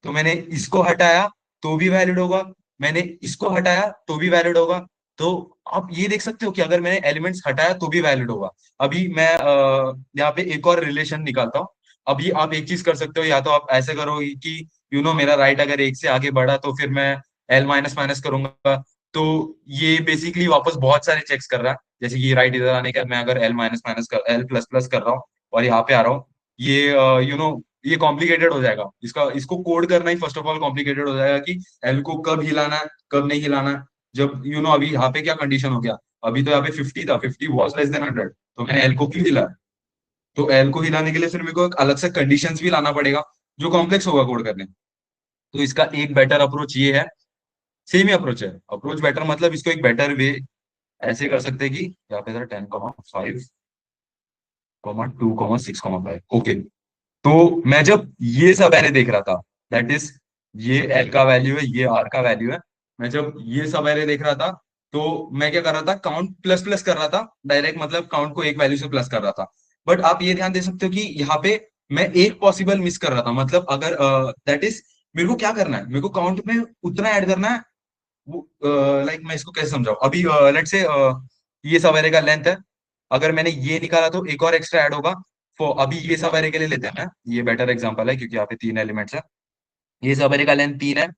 तो मैंने इसको हटाया तो भी वैलिड होगा, मैंने इसको हटाया तो भी वैलिड होगा। तो आप ये देख सकते हो कि अगर मैंने एलिमेंट्स हटाया तो भी वैलिड होगा। अभी मैं यहाँ पे एक और रिलेशन निकालता हूँ। अभी आप एक चीज कर सकते हो, या तो आप ऐसे करो कि मेरा राइट अगर एक से आगे बढ़ा तो फिर मैं L माइनस माइनस करूंगा। तो ये बेसिकली वापस बहुत सारे चेक्स कर रहा है, जैसे कि राइट इधर आने का मैं अगर L माइनस माइनस कर L प्लस प्लस कर रहा हूँ और यहाँ पे आ रहा हूँ, ये ये कॉम्प्लिकेटेड हो जाएगा। इसको कोड करना ही फर्स्ट ऑफ ऑल कॉम्प्लिकेटेड हो जाएगा कि एल को कब हिलाना है कब नहीं हिलाना है। जब अभी यहाँ पे क्या कंडीशन हो गया, अभी तो यहाँ पे 50 था, 50 वॉज लेस देन 100, तो मैंने एल को क्यों हिलाया? तो एल को हिलाने के लिए फिर मेरे को एक अलग से कंडीशंस भी लाना पड़ेगा जो कॉम्प्लेक्स होगा कोड करने। तो इसका एक बेटर अप्रोच ये है, सेम ही अप्रोच है, अप्रोच बेटर मतलब इसको एक बेटर वे ऐसे कर सकते हैं कि यहाँ पे 10,5,2,6,5 ओके। तो मैं जब ये सब एरे देख रहा था, दैट इज ये एल का वैल्यू है, ये आर का वैल्यू है, मैं जब ये सब एरे देख रहा था तो मैं क्या कर रहा था, काउंट प्लस प्लस कर रहा था डायरेक्ट, मतलब काउंट को एक वैल्यू से प्लस कर रहा था। बट आप ये ध्यान दे सकते हो कि यहाँ पे मैं एक पॉसिबल मिस कर रहा था, मतलब अगर दैट इज मेरे को क्या करना है, मेरे को काउंट में उतना ऐड करना है। लाइक मैं इसको कैसे समझाऊं, अभी लेट से ये सब एरे का लेंथ है, अगर मैंने ये निकाला तो एक और एक्स्ट्रा ऐड होगा। अभी ये सब एरे के लिए लेते हैं ना, ये बेटर एग्जांपल है क्योंकि यहाँ पे 3 एलिमेंट्स है। ये सब एरे का लेंथ 3 है,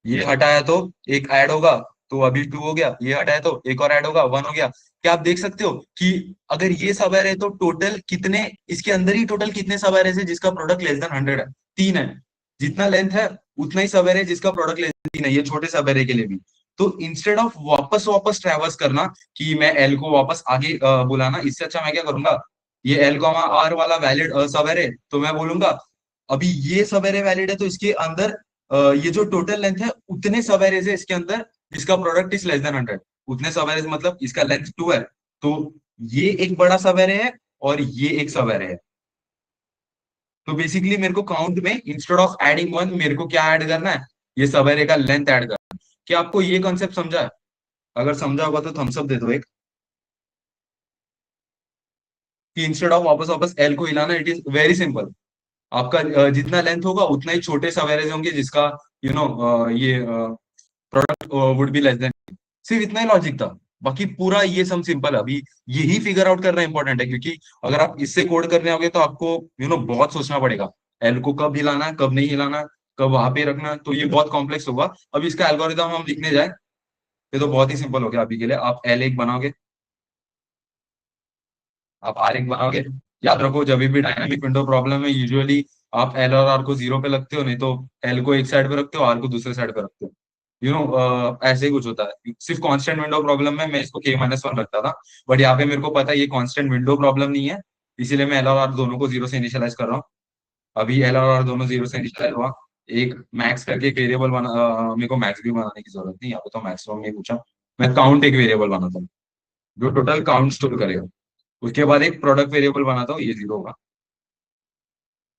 ये हटाया तो एक ऐड होगा, तो अभी 2 हो गया, ये हटाया तो एक और ऐड होगा, 1 हो गया। क्या आप देख सकते हो कि अगर ये सब एरे तो टोटल कितने, इसके अंदर ही टोटल कितने सब एरे है जिसका प्रोडक्ट लेस देन 100 है? 3 है। जितना लेंथ है उतना ही सब एरे जिसका प्रोडक्ट लेस देन 3 है, ये छोटे सब एरे के लिए भी। तो इंस्टेड ऑफ वापस वापस ट्रेवर्स करना कि मैं एल को वापस आगे बुलाना, इससे अच्छा मैं क्या करूंगा, ये एल को आर वाला वैलिड सब एरे, तो मैं बोलूंगा अभी ये सब एरे वैलिड है तो इसके अंदर ये जो टोटल लेंथ है उतने सब एरेज है इसके अंदर जिसका प्रोडक्ट इज लेस देन 100। उतने सब एरेज मतलब इसका लेंथ 2 है, तो ये एक बड़ा सब एरे है और ये एक सब एरे है। तो बेसिकली मेरे को काउंट में इंस्टेड ऑफ एडिंग 1 मेरे को क्या ऐड करना है, ये सब एरे का लेंथ ऐड करना है। क्या आपको ये कॉन्सेप्ट समझा है? अगर समझा होगा तो थम्स अप दे दो एक। कि इंस्टेड ऑफ वापस वापस एल को हिलाना, इट इज वेरी सिंपल। आपका जितना लेंथ होगा उतना ही छोटे सवेरेज होंगे, जिसका ये product would be less than. सिर्फ इतना ही लॉजिक था, बाकी पूरा ये सम सिंपल है। अभी यही फिगर आउट करना इंपॉर्टेंट है, क्योंकि अगर आप इससे कोड करने आओगे तो आपको बहुत सोचना पड़ेगा। एल को कब हिलाना है, कब नहीं हिलाना, कब वहां पे रखना है, तो ये बहुत कॉम्प्लेक्स होगा। अब इसका एल्गोरिदम हम लिखने जाए, ये तो बहुत ही सिंपल हो गया। अभी के लिए आप एल एक बनाओगे, आप आर एक बनाओगे। याद रखो, जब भी डायनामिक विंडो प्रॉब्लम में यूजुअली आप एल और आर को जीरो पे लगते हो, नहीं तो एल को एक साइड पे रखते हो, आर को दूसरे साइड पे रखते हो। ऐसे ही कुछ होता है। सिर्फ कांस्टेंट विंडो प्रॉब्लम में मैं इसको k-1 रखता था, बट यहाँ पे मेरे को पता है ये कांस्टेंट विंडो प्रॉब्लम नहीं है, इसीलिए मैं एल और आर दोनों को जीरो से इनिशियलाइज कर रहा हूँ। अभी एल और आर दोनों जीरो से इनिशियलाइज हुआ। एक मैक्स करके एक वेरिएबल बना, मेरे को मैक्स भी बनाने की जरूरत नहीं, यहाँ पे तो मैक्सिमम नहीं पूछा। मैं काउंट एक वेरिएबल बनाता हूँ जो टोटल काउंट स्टोर करेगा। उसके बाद एक प्रोडक्ट वेरिएबल बनाता हूँ, ये जीरो होगा,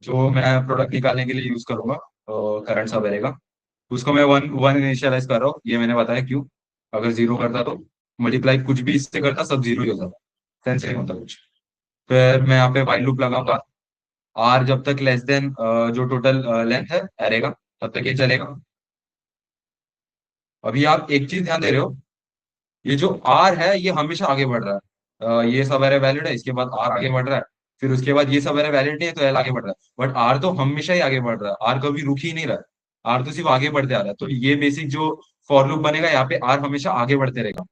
जो मैं प्रोडक्ट निकालने के लिए यूज करूंगा, करंट सा रहेगा। उसको मैं वन वन इनिशियलाइज कर रहा हूँ, ये मैंने बताया क्यों। अगर जीरो करता तो मल्टीप्लाई कुछ भी इससे करता, सब जीरो ही हो जाता, सेंस नहीं होता कुछ। फिर मैं यहाँ पे व्हाइल लूप लगाऊंगा, आर जब तक लेस देन जो टोटल लेंथ है एरे का, तब तक ये चलेगा। अभी आप एक चीज ध्यान दे रहे हो, ये जो आर है ये हमेशा आगे बढ़ रहा है। ये सब एरे वैलिड है, इसके बाद आर आगे बढ़ रहा है, फिर उसके बाद ये सब एरे वैलिड नहीं है तो एल आगे बढ़ रहा है, बट आर तो हमेशा ही आगे बढ़ रहा है, आर कभी रुक ही नहीं रहा है। आर तो सिर्फ आगे बढ़ते आ रहा है, तो ये बेसिक जो फॉर लूप बनेगा, यहाँ पे आर हमेशा आगे बढ़ते रहेगा।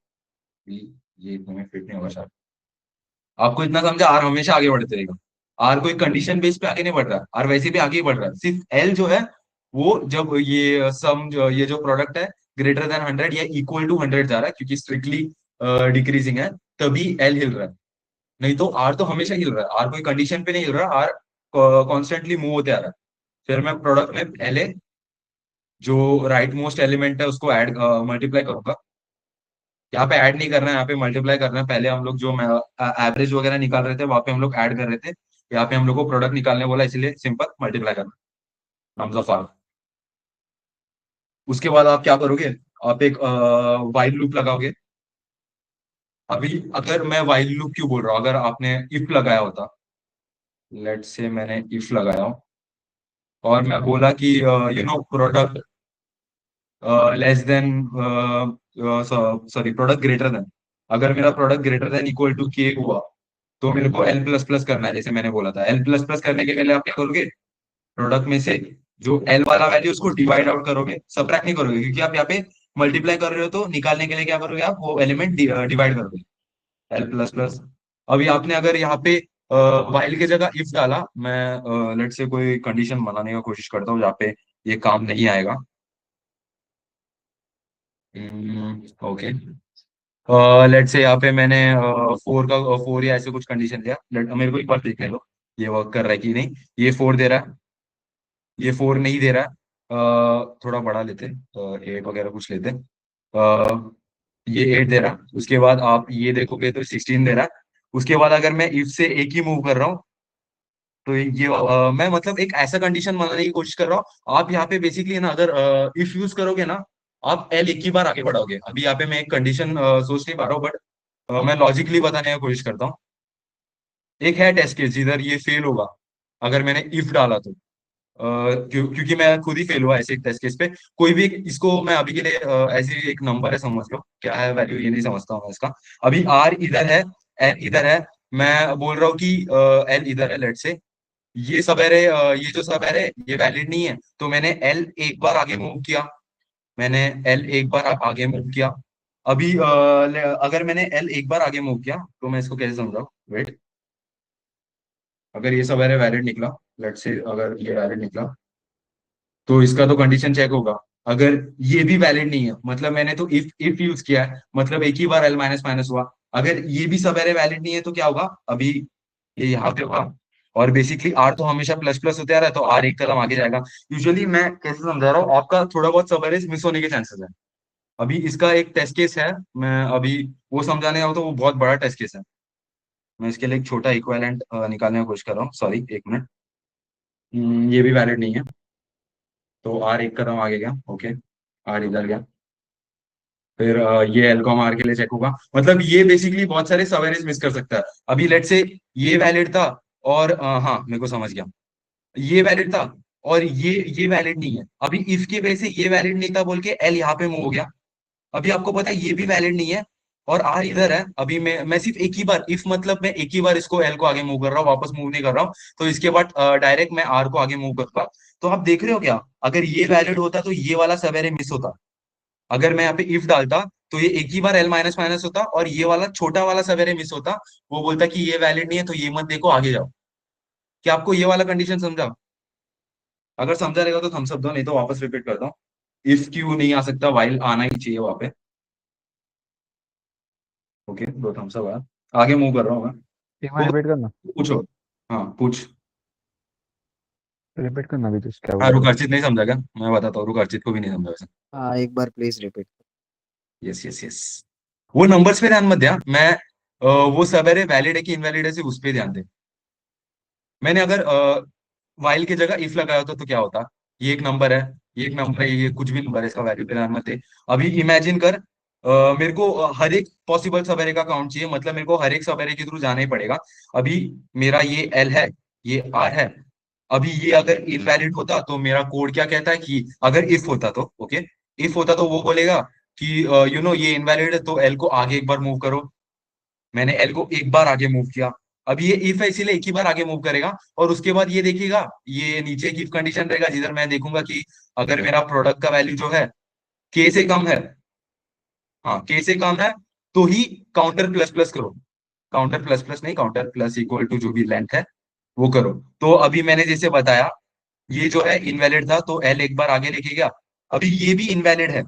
ये तुम्हें फिट नहीं होगा शायद। आपको इतना समझा, आर हमेशा आगे बढ़ते रहेगा। आर कोई कंडीशन बेस पे आगे नहीं बढ़ रहा है, आर वैसे भी आगे ही बढ़ रहा है। सिर्फ एल जो है वो जब ये सम ये जो प्रोडक्ट है ग्रेटर देन 100 या इक्वल टू 100 जा रहा है, क्योंकि स्ट्रिक्टली डिक्रीजिंग है, तभी एल हिल रहा है। नहीं तो आर तो हमेशा हिल रहा है, आर कोई कंडीशन पे नहीं हिल रहा, आर कॉन्स्टेंटली मूव होते आ रहा है। फिर मैं प्रोडक्ट में पहले जो राइट मोस्ट एलिमेंट है उसको ऐड मल्टीप्लाई करूंगा। यहाँ पे ऐड नहीं करना है, यहाँ पे मल्टीप्लाई करना है। पहले हम लोग जो एवरेज वगैरह निकाल रहे थे वहां पे हम लोग ऐड कर रहे थे, यहाँ पे हम लोग को प्रोडक्ट निकालने बोला, इसलिए सिंपल मल्टीप्लाई करना, नम्स ऑफ आर। उसके बाद आप क्या करोगे, आप एक वाइल लूप लगाओगे। अभी अगर मैं वाइल लूप क्यों बोल रहा हूँ, अगर आपने इफ लगाया होता, लेट से मैंने इफ लगाया हूँ और मैं बोला कि product less than, sorry product greater than, अगर मेरा product greater than equal to K हुआ तो मेरे को एल प्लस प्लस करना है। जैसे मैंने बोला था, एल प्लस प्लस करने के पहले आप क्या करोगे, प्रोडक्ट में से जो एल वाला वैल्यू उसको डिवाइड आउट करोगे, सबट्रैक्ट नहीं करोगे, क्योंकि आप यहाँ पे मल्टीप्लाई कर रहे हो, तो निकालने के लिए क्या करोगे, आप वो एलिमेंट डिवाइड करोगे, एल प्लस प्लस। अभी आपने अगर यहाँ पे वाइल की जगह इफ डाला, मैं लेट से कोई कंडीशन बनाने का कोशिश करता हूँ जहाँ पे ये काम नहीं आएगा। ओके, लेट से यहाँ पे मैंने फोर का फोर या ऐसे कुछ कंडीशन दिया। मेरे को एक बार देख ले लो ये वर्क कर रहा है कि नहीं। ये फोर दे रहा है, ये फोर नहीं दे रहा है। थोड़ा बड़ा लेते, एट वगैरह कुछ लेते। ये एट दे रहा है, उसके बाद आप ये देखोगे तो 16 दे रहा है। उसके बाद अगर मैं इफ से एक ही मूव कर रहा हूँ, तो ये मैं मतलब एक ऐसा कंडीशन बनाने की कोशिश कर रहा हूँ। आप यहाँ पे बेसिकली ना, अगर इफ यूज करोगे ना, आप एल एक ही बार आगे बढ़ाओगे। अभी यहाँ पे मैं एक कंडीशन सोच नहीं पा रहा हूँ, बट मैं लॉजिकली बताने की कोशिश करता हूँ। एक है टेस्ट केस जिधर ये फेल होगा, अगर मैंने इफ डाला तो। क्योंकि मैं खुद ही फेल हुआ ऐसे एक टेस्ट केस पे। कोई भी इसको मैं अभी के लिए ऐसे एक नंबर है समझ लो, क्या है वैल्यू ये नहीं समझता हूँ मैं इसका। अभी आर इधर है, एल इधर है, मैं बोल रहा हूँ कि एल इधर है, लेट से ये सब एरे, ये जो सब एरे ये वैलिड नहीं है, तो मैंने एल एक बार आगे मूव किया, मैंने एल एक बार आगे मूव किया। अभी अगर मैंने एल एक बार आगे मूव किया तो मैं इसको कैसे समझाऊं, वेट। अगर ये सब एरे वैलिड निकला, लेट से अगर ये वैलिड निकला, तो इसका तो कंडीशन चेक होगा। अगर ये भी वैलिड नहीं है, मतलब मैंने तो इफ यूज किया है, मतलब एक ही बार एल माइनस माइनस हुआ। अगर ये भी सब एरे वैलिड नहीं है तो क्या होगा, अभी ये यहाँ पे होगा। और बेसिकली आर तो हमेशा प्लस प्लस होते आ रहा है, तो आर एक कदम आगे जाएगा। यूजुअली मैं कैसे समझा रहा हूँ, आपका थोड़ा बहुत सब एरे मिस होने के चांसेस है। अभी इसका एक टेस्ट केस है, मैं अभी वो समझाने आऊँ तो वो बहुत बड़ा टेस्ट केस है। मैं इसके लिए एक छोटा इक्विवेलेंट निकालने की कोशिश कर रहा हूँ, सॉरी एक मिनट। ये भी वैलिड नहीं है, तो आर एक कदम आगे गया, ओके, आर इधर गया। फिर ये एल को हम आर के लिए चेक होगा, मतलब ये बेसिकली बहुत सारे सब एरेज मिस कर सकता है। अभी लेट से ये वैलिड था और हाँ मेरे को समझ गया, ये वैलिड था और ये वैलिड नहीं है। अभी इफ की वजह से ये वैलिड नहीं था बोल के एल यहाँ पे मूव हो गया। अभी आपको पता है ये भी वैलिड नहीं है और आर इधर है। अभी मैं सिर्फ एक ही बार, इफ मतलब मैं एक ही बार इसको एल को आगे मूव कर रहा हूँ, वापस मूव नहीं कर रहा हूँ, तो इसके बाद डायरेक्ट मैं आर को आगे मूव करूंगा। तो आप देख रहे हो क्या, अगर ये वैलिड होता तो ये वाला सब एरे मिस होता। अगर मैं यहाँ पे इफ डालता तो ये एक ही बार एल माइनस माइनस होता और ये वाला छोटा वाला सब एरे मिस होता। वो बोलता कि ये वैलिड नहीं है तो ये मत देखो, आगे जाओ। क्या आपको ये वाला कंडीशन समझा? अगर समझा रहेगा तो थम्स अप दो, नहीं तो वापस रिपीट करता हूँ। इफ क्यू नहीं आ सकता, वाइल आना ही चाहिए वहां पे। ओके, दो थम्स अप आया, आगे मूव कर रहा हूँ मैं। एक बार रिपीट करना, पूछो। हाँ पूछ। रिपीट करना भी तुझ क्या हाँ बोल रुक, रहा अर्चित नहीं समझा क्या? मैं बताता हूँ, रुक, अर्चित को भी नहीं समझा वैसे। हाँ एक बार please repeat. Yes yes yes. वो नंबर्स पे ध्यान मत दिया, मैं वो सब है वैलिड है कि इनवैलिड है सिर्फ उस पे ध्यान दे। मैंने अगर वाइल की जगह इफ लगाया होता तो क्या होता? ये एक नंबर है, ये एक नंबर है, ये कुछ भी नंबर है, इसका वैल्यू पे ध्यान मत दे। अभी इमेजिन कर, मेरे को हर एक पॉसिबल सबेरे का काउंट चाहिए, मतलब मेरे को हर एक सबेरे के थ्रू जाना ही पड़ेगा। अभी मेरा ये एल है, ये आर है। अभी ये अगर इनवैलिड होता तो मेरा कोड क्या कहता है कि अगर इफ होता तो ओके, इफ होता तो वो बोलेगा कि ये इनवैलिड है तो एल को आगे एक बार मूव करो। मैंने एल को एक बार आगे मूव किया। अब ये इफ है इसीलिए एक ही बार आगे मूव करेगा और उसके बाद ये देखिएगा, ये नीचे की कंडीशन रहेगा जिधर मैं देखूंगा कि अगर मेरा प्रोडक्ट का वैल्यू जो है के से कम है, हाँ के से कम है, तो ही काउंटर प्लस प्लस करो। काउंटर प्लस प्लस नहीं, काउंटर प्लस इक्वल टू जो भी लेंथ है वो करो। तो अभी मैंने जैसे बताया, ये जो है इनवैलिड था तो एल एक बार आगे लेके गया। अभी ये भी इनवैलिड है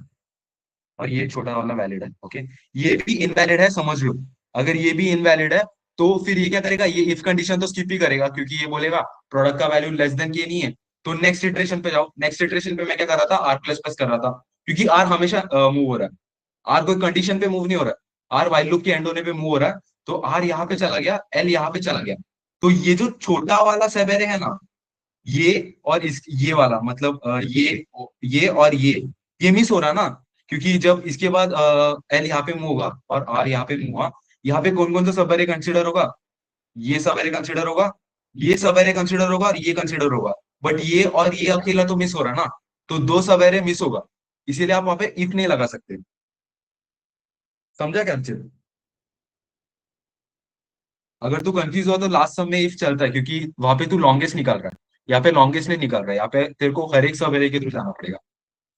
और ये छोटा वाला वैलिड है। ओके, ये भी इनवैलिड है, समझ लो। अगर ये भी इनवैलिड है तो फिर ये क्या करेगा, ये इफ कंडीशन तो स्किप ही करेगा क्योंकि ये बोलेगा प्रोडक्ट का वैल्यू लेस देन के नहीं है। तो नेक्स्ट इटरेशन पे जाओ। नेक्स्ट इटरेशन पे मैं क्या कर रहा था, आर प्लस प्लस कर रहा था क्योंकि आर हमेशा मूव हो रहा है। आर कोई कंडीशन पे मूव नहीं हो रहा है, आर वाइल लूप के एंड होने पे मूव हो रहा है। तो आर यहाँ पे चला गया, एल यहाँ पे चला गया। तो ये जो छोटा वाला सेवेरे है ना, ये और इस ये वाला मतलब ये और ये मिस हो रहा ना, क्योंकि जब इसके बाद एल यहाँ पे मूव होगा और आर यहाँ पे मूव हुआ, यहाँ पे कौन कौन सा सब एरे कंसिडर होगा? ये सब एरे कंसिडर होगा, ये सब एरे कंसिडर होगा और ये कंसिडर होगा। बट ये और ये अकेला तो मिस हो रहा ना, तो दो सब एरे मिस होगा। इसीलिए आप वहां पे इफ नहीं लगा सकते। समझा क्या अच्छे? अगर तू कंफ्यूज हुआ तो लास्ट सब में इफ चलता है क्योंकि वहां पे तू लॉन्गेस्ट निकाल रहा है, यहाँ पे लॉन्गेस्ट नहीं निकाल रहा है। यहाँ पे तेरे को हर एक सब एरे के थ्रू जाना पड़ेगा।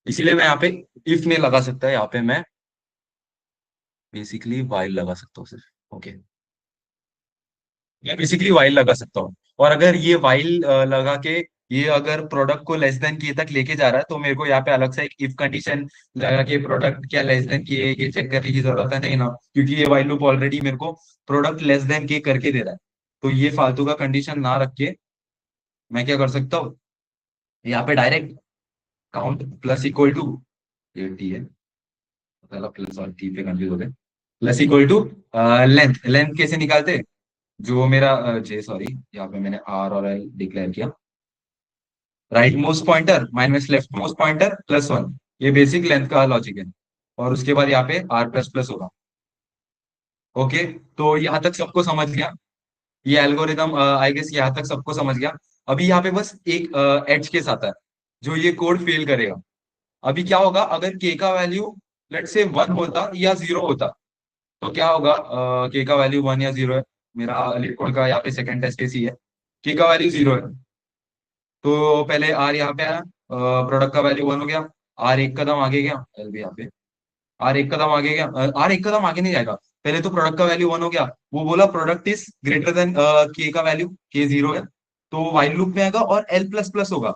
इसीलिए मैं यहाँ पे इफ नहीं लगा सकता, यहाँ पे मैं बेसिकली वाइल लगा सकता हूँ सिर्फ। ओके, मैं बेसिकली वाइल लगा सकता हूँ। और अगर ये वाइल लगा के ये अगर प्रोडक्ट को लेस देन के तक लेके जा रहा है तो मेरे को यहाँ पे अलग से एक इफ कंडीशन लगा के प्रोडक्ट क्या लेस देन के ये चेक करने की जरूरत है नहीं ना, क्योंकि ये वाइल लूप ऑलरेडी मेरे को प्रोडक्ट लेस देन के करके दे रहा है। तो ये फालतू का कंडीशन ना रख के मैं क्या कर सकता हूँ, यहाँ पे direct count plus equal to, ये टी है, पहला प्लस और टी पे कंफ्यूज हो गए, plus equal to length. Length कैसे निकालते? जो मेरा जे सॉरी, यहाँ पे मैंने आर और एल डिक्लेयर किया। Right most pointer minus left most pointer plus one, ये बेसिक लेंथ का लॉजिक है। और उसके बाद यहाँ पे आर प्लस प्लस होगा। ओके, तो यहाँ तक सबको समझ गया? ये एल्गोरिदम आई गेस यहाँ तक सबको समझ गया। अभी यहाँ पे बस एक एड्ज केस आता है जो ये कोड फेल करेगा। अभी क्या होगा, अगर के का वैल्यू लेट से 1 होता या 0 होता तो क्या होगा? के का वैल्यू 1 या 0 है, मेरा लिक्विड का यहाँ पे सेकंड टेस्ट केस ही है। के का वैल्यू 0 है तो पहले आर यहाँ पे आया, प्रोडक्ट का वैल्यू 1 हो गया। आर एक कदम आगे गया, एल भी यहाँ पे आर एक कदम आगे गया। आर एक कदम आगे नहीं जाएगा, पहले तो प्रोडक्ट का वैल्यू 1 हो गया। वो बोला प्रोडक्ट इज ग्रेटर देन के का वैल्यू, के 0 है तो वाइल लूप में आएगा और एल प्लस प्लस होगा।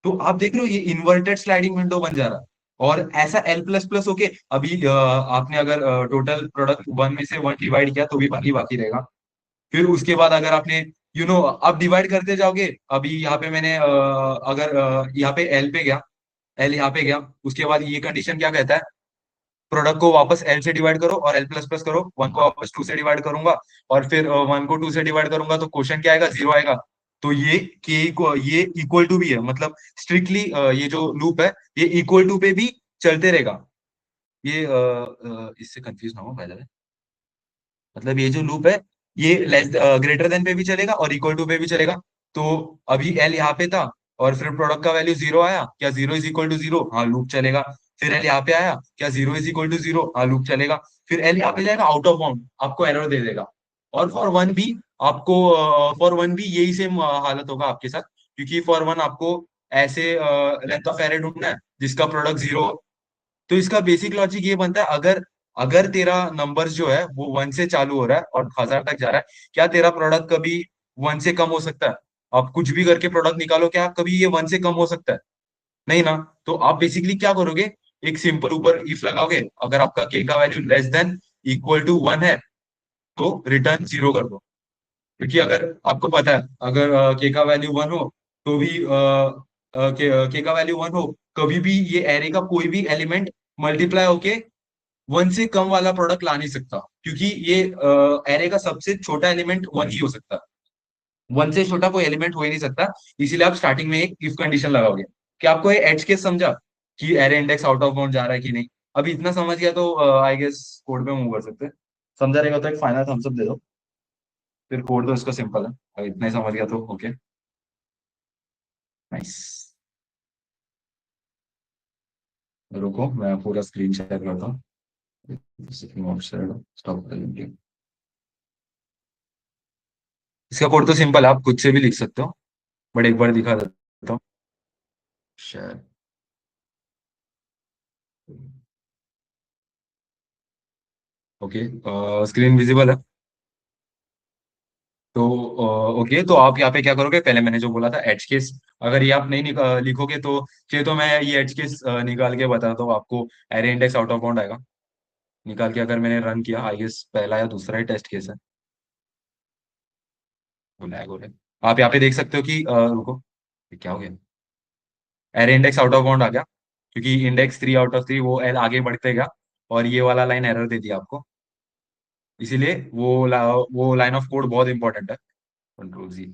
तो आप देख रहे हो ये इन्वर्टेड स्लाइडिंग विंडो बन जा रहा है। और ऐसा एल प्लस प्लस होके अभी आपने अगर टोटल प्रोडक्ट 1 में से 1 डिवाइड किया तो भी बाकी बाकी रहेगा। फिर उसके बाद अगर आपने आप डिवाइड करते जाओगे। अभी यहाँ पे मैंने अगर यहाँ पे एल पे गया, एल यहाँ पे गया, उसके बाद ये कंडीशन क्या कहता है, प्रोडक्ट को वापस एल से डिवाइड करो और एल प्लस प्लस करो। 1 को वापस 2 से डिवाइड करूंगा और फिर 1 को 2 से डिवाइड करूंगा तो क्वेश्चन क्या आएगा, 0 आएगा। तो ये के को ये इक्वल टू भी है, मतलब स्ट्रिक्टली ये जो लूप है ये इक्वल टू पे भी चलते रहेगा। ये इससे कंफ्यूज ना हो बाय द वे। मतलब ये जो लूप है ये लेस ग्रेटर देन पे भी चलेगा और इक्वल टू पे भी चलेगा। तो अभी एल यहाँ पे था और फिर प्रोडक्ट का वैल्यू 0 आया, क्या 0 इज इक्वल टू 0? हाँ, लूप चलेगा। फिर एल यहाँ पे आया, क्या 0 इज इक्वल टू 0? हाँ, लूप चलेगा। फिर एल यहाँ पे जाएगा आउट ऑफ बाउंड, आपको एरर दे देगा। और फॉर वन भी आपको फॉर वन भी यही सेम हालत होगा आपके साथ, क्योंकि फॉर वन आपको ऐसे लेंथ ऑफ एरर ढूंढना है जिसका प्रोडक्ट 0। तो इसका बेसिक लॉजिक ये बनता है, अगर अगर तेरा नंबर्स जो है वो 1 से चालू हो रहा है और 1000 तक जा रहा है, क्या तेरा प्रोडक्ट कभी 1 से कम हो सकता है? आप कुछ भी करके प्रोडक्ट निकालो, क्या कभी ये 1 से कम हो सकता है? नहीं ना। तो आप बेसिकली क्या करोगे, एक सिंपल ऊपर इफ लगाओगे, अगर आपका के का value less than equal to 1 है तो रिटर्न 0 कर दो। क्योंकि अगर आपको पता है अगर के का वैल्यू 1 हो तो भी के का वैल्यू 1 हो, कभी भी ये एरे का कोई भी एलिमेंट मल्टीप्लाई होके 1 से कम वाला प्रोडक्ट ला नहीं सकता, क्योंकि ये एरे का सबसे छोटा एलिमेंट 1 ही हो सकता है। 1 से छोटा कोई एलिमेंट हो ही नहीं सकता। इसीलिए आप स्टार्टिंग में एक इफ कंडीशन लगाओगे। क्या आपको ये एज केस समझा कि array index out of bound जा रहा है कि नहीं? अभी इतना समझ गया तो आई गेस कोड पे मूव कर सकते हैं। समझा रहेगा तो एक फाइनल थम्स अप दे दो। फिर कोड तो इसका सिंपल है, अगर इतना ही समझ गया तो ओके, नाइस। रुको मैं पूरा स्क्रीन शेयर करता हूँ। स्टॉप कर लेंगे। इसका कोड तो सिंपल है, आप खुद से भी लिख सकते हो, बट एक बार दिखा देता हूँ। शेयर ओके, स्क्रीन विजिबल है तो ओके। तो आप यहाँ पे क्या करोगे, पहले मैंने जो बोला था एज केस, अगर ये आप नहीं लिखोगे तो चलिए तो मैं ये एज केस निकाल के बताता हूँ आपको। Array index out of bound आएगा निकाल के, अगर मैंने रन किया, आई गेस पहला या दूसरा ही टेस्ट केस है, वो लैग हो रहा है। आप यहाँ पे देख सकते हो कि रुको, ये क्या हो गया, array index out of bound आ गया, क्योंकि इंडेक्स 3 आउट ऑफ 3 वो एल आगे बढ़ते गया और ये वाला लाइन एरर दे दिया आपको। इसीलिए वो लाइन ऑफ कोड बहुत इंपॉर्टेंट है, कंट्रोल जी।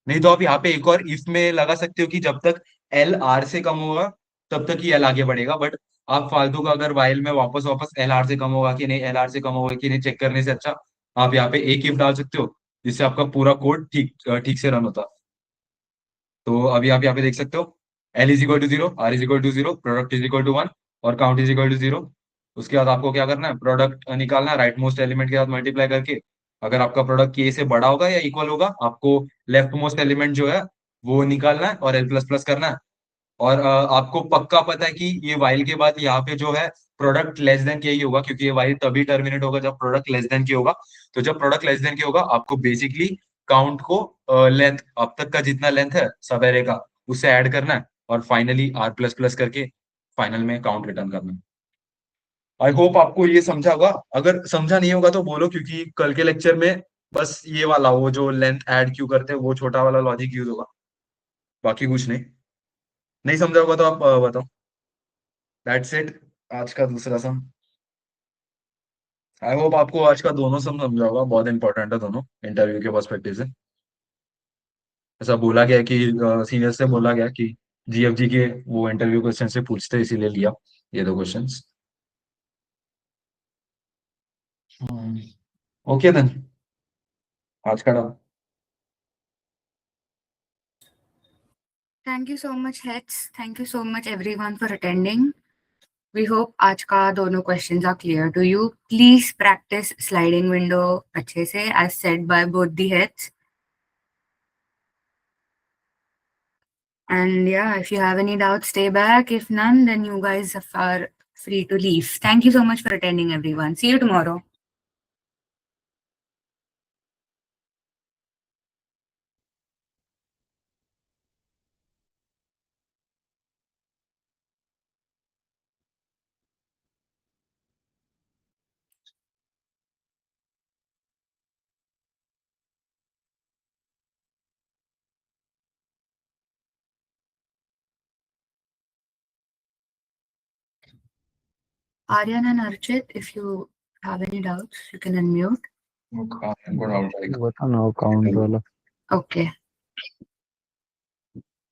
नहीं तो आप यहाँ पे एक और इफ में लगा सकते हो कि जब तक एल आर से कम होगा तब तक ही एल आगे बढ़ेगा, बट आप फालतू का अगर वाइल में वापस वापस एल आर से कम होगा कि नहीं, एल आर से कम होगा कि नहीं चेक करने से अच्छा आप यहाँ पे एक इफ डाल सकते हो, जिससे आपका पूरा कोड ठीक ठीक से रन होता। तो अभी आप यहाँ पे देख सकते हो L is equal to 0, R is equal to 0, product is equal to 1 और काउंट इज इक्वल टू 0। उसके बाद आपको क्या करना है, प्रोडक्ट निकालना है राइट मोस्ट एलिमेंट के साथ मल्टीप्लाई करके। अगर आपका प्रोडक्ट के से बड़ा होगा या इक्वल होगा, आपको लेफ्ट मोस्ट एलिमेंट जो है वो निकालना है और एल प्लस प्लस करना है। और आपको पक्का पता है कि ये वाइल के बाद यहाँ पे जो है प्रोडक्ट लेस देन के ही होगा, क्योंकि ये वाइल तभी टर्मिनेट होगा जब प्रोडक्ट लेस देन के होगा। तो जब प्रोडक्ट लेस देन के होगा आपको बेसिकली काउंट को लेंथ अब तक का जितना लेंथ है सब एरे का उससे ऐड करना है और फाइनली आर प्लस प्लस करके फाइनल में काउंट रिटर्न करना है। आई होप आपको ये समझा होगा। अगर समझा नहीं होगा तो बोलो, क्योंकि कल के लेक्चर में बस ये वाला वो जो लेंथ ऐड क्यों करते हैं वो छोटा वाला लॉजिक यूज होगा, बाकी कुछ नहीं। नहीं समझा होगा तो आप बताओ। दैट्स इट, आज का दूसरा सम। आई होप आपको आज का दोनों सम समझा होगा, बहुत इंपॉर्टेंट है दोनों इंटरव्यू के पर्सपेक्टिव से। ऐसा बोला गया कि सीनियर से बोला गया कि जीएफजी के वो इंटरव्यू क्वेश्चन से पूछते हैं, इसीलिए लिया ये दो क्वेश्चंस। ओके देन, आज का Thank you so much, Hex. Thank you so much, everyone, for attending. We hope आज का दोनों questions are clear to you. Please practice sliding window अच्छे से, as said by both the heads. And yeah, if you have any doubts, stay back. If none, then you guys are free to leave. Thank you so much for attending, everyone. See you tomorrow. Aryan and Archit, if you have any doubts, you can unmute. बता ना count वाला Okay.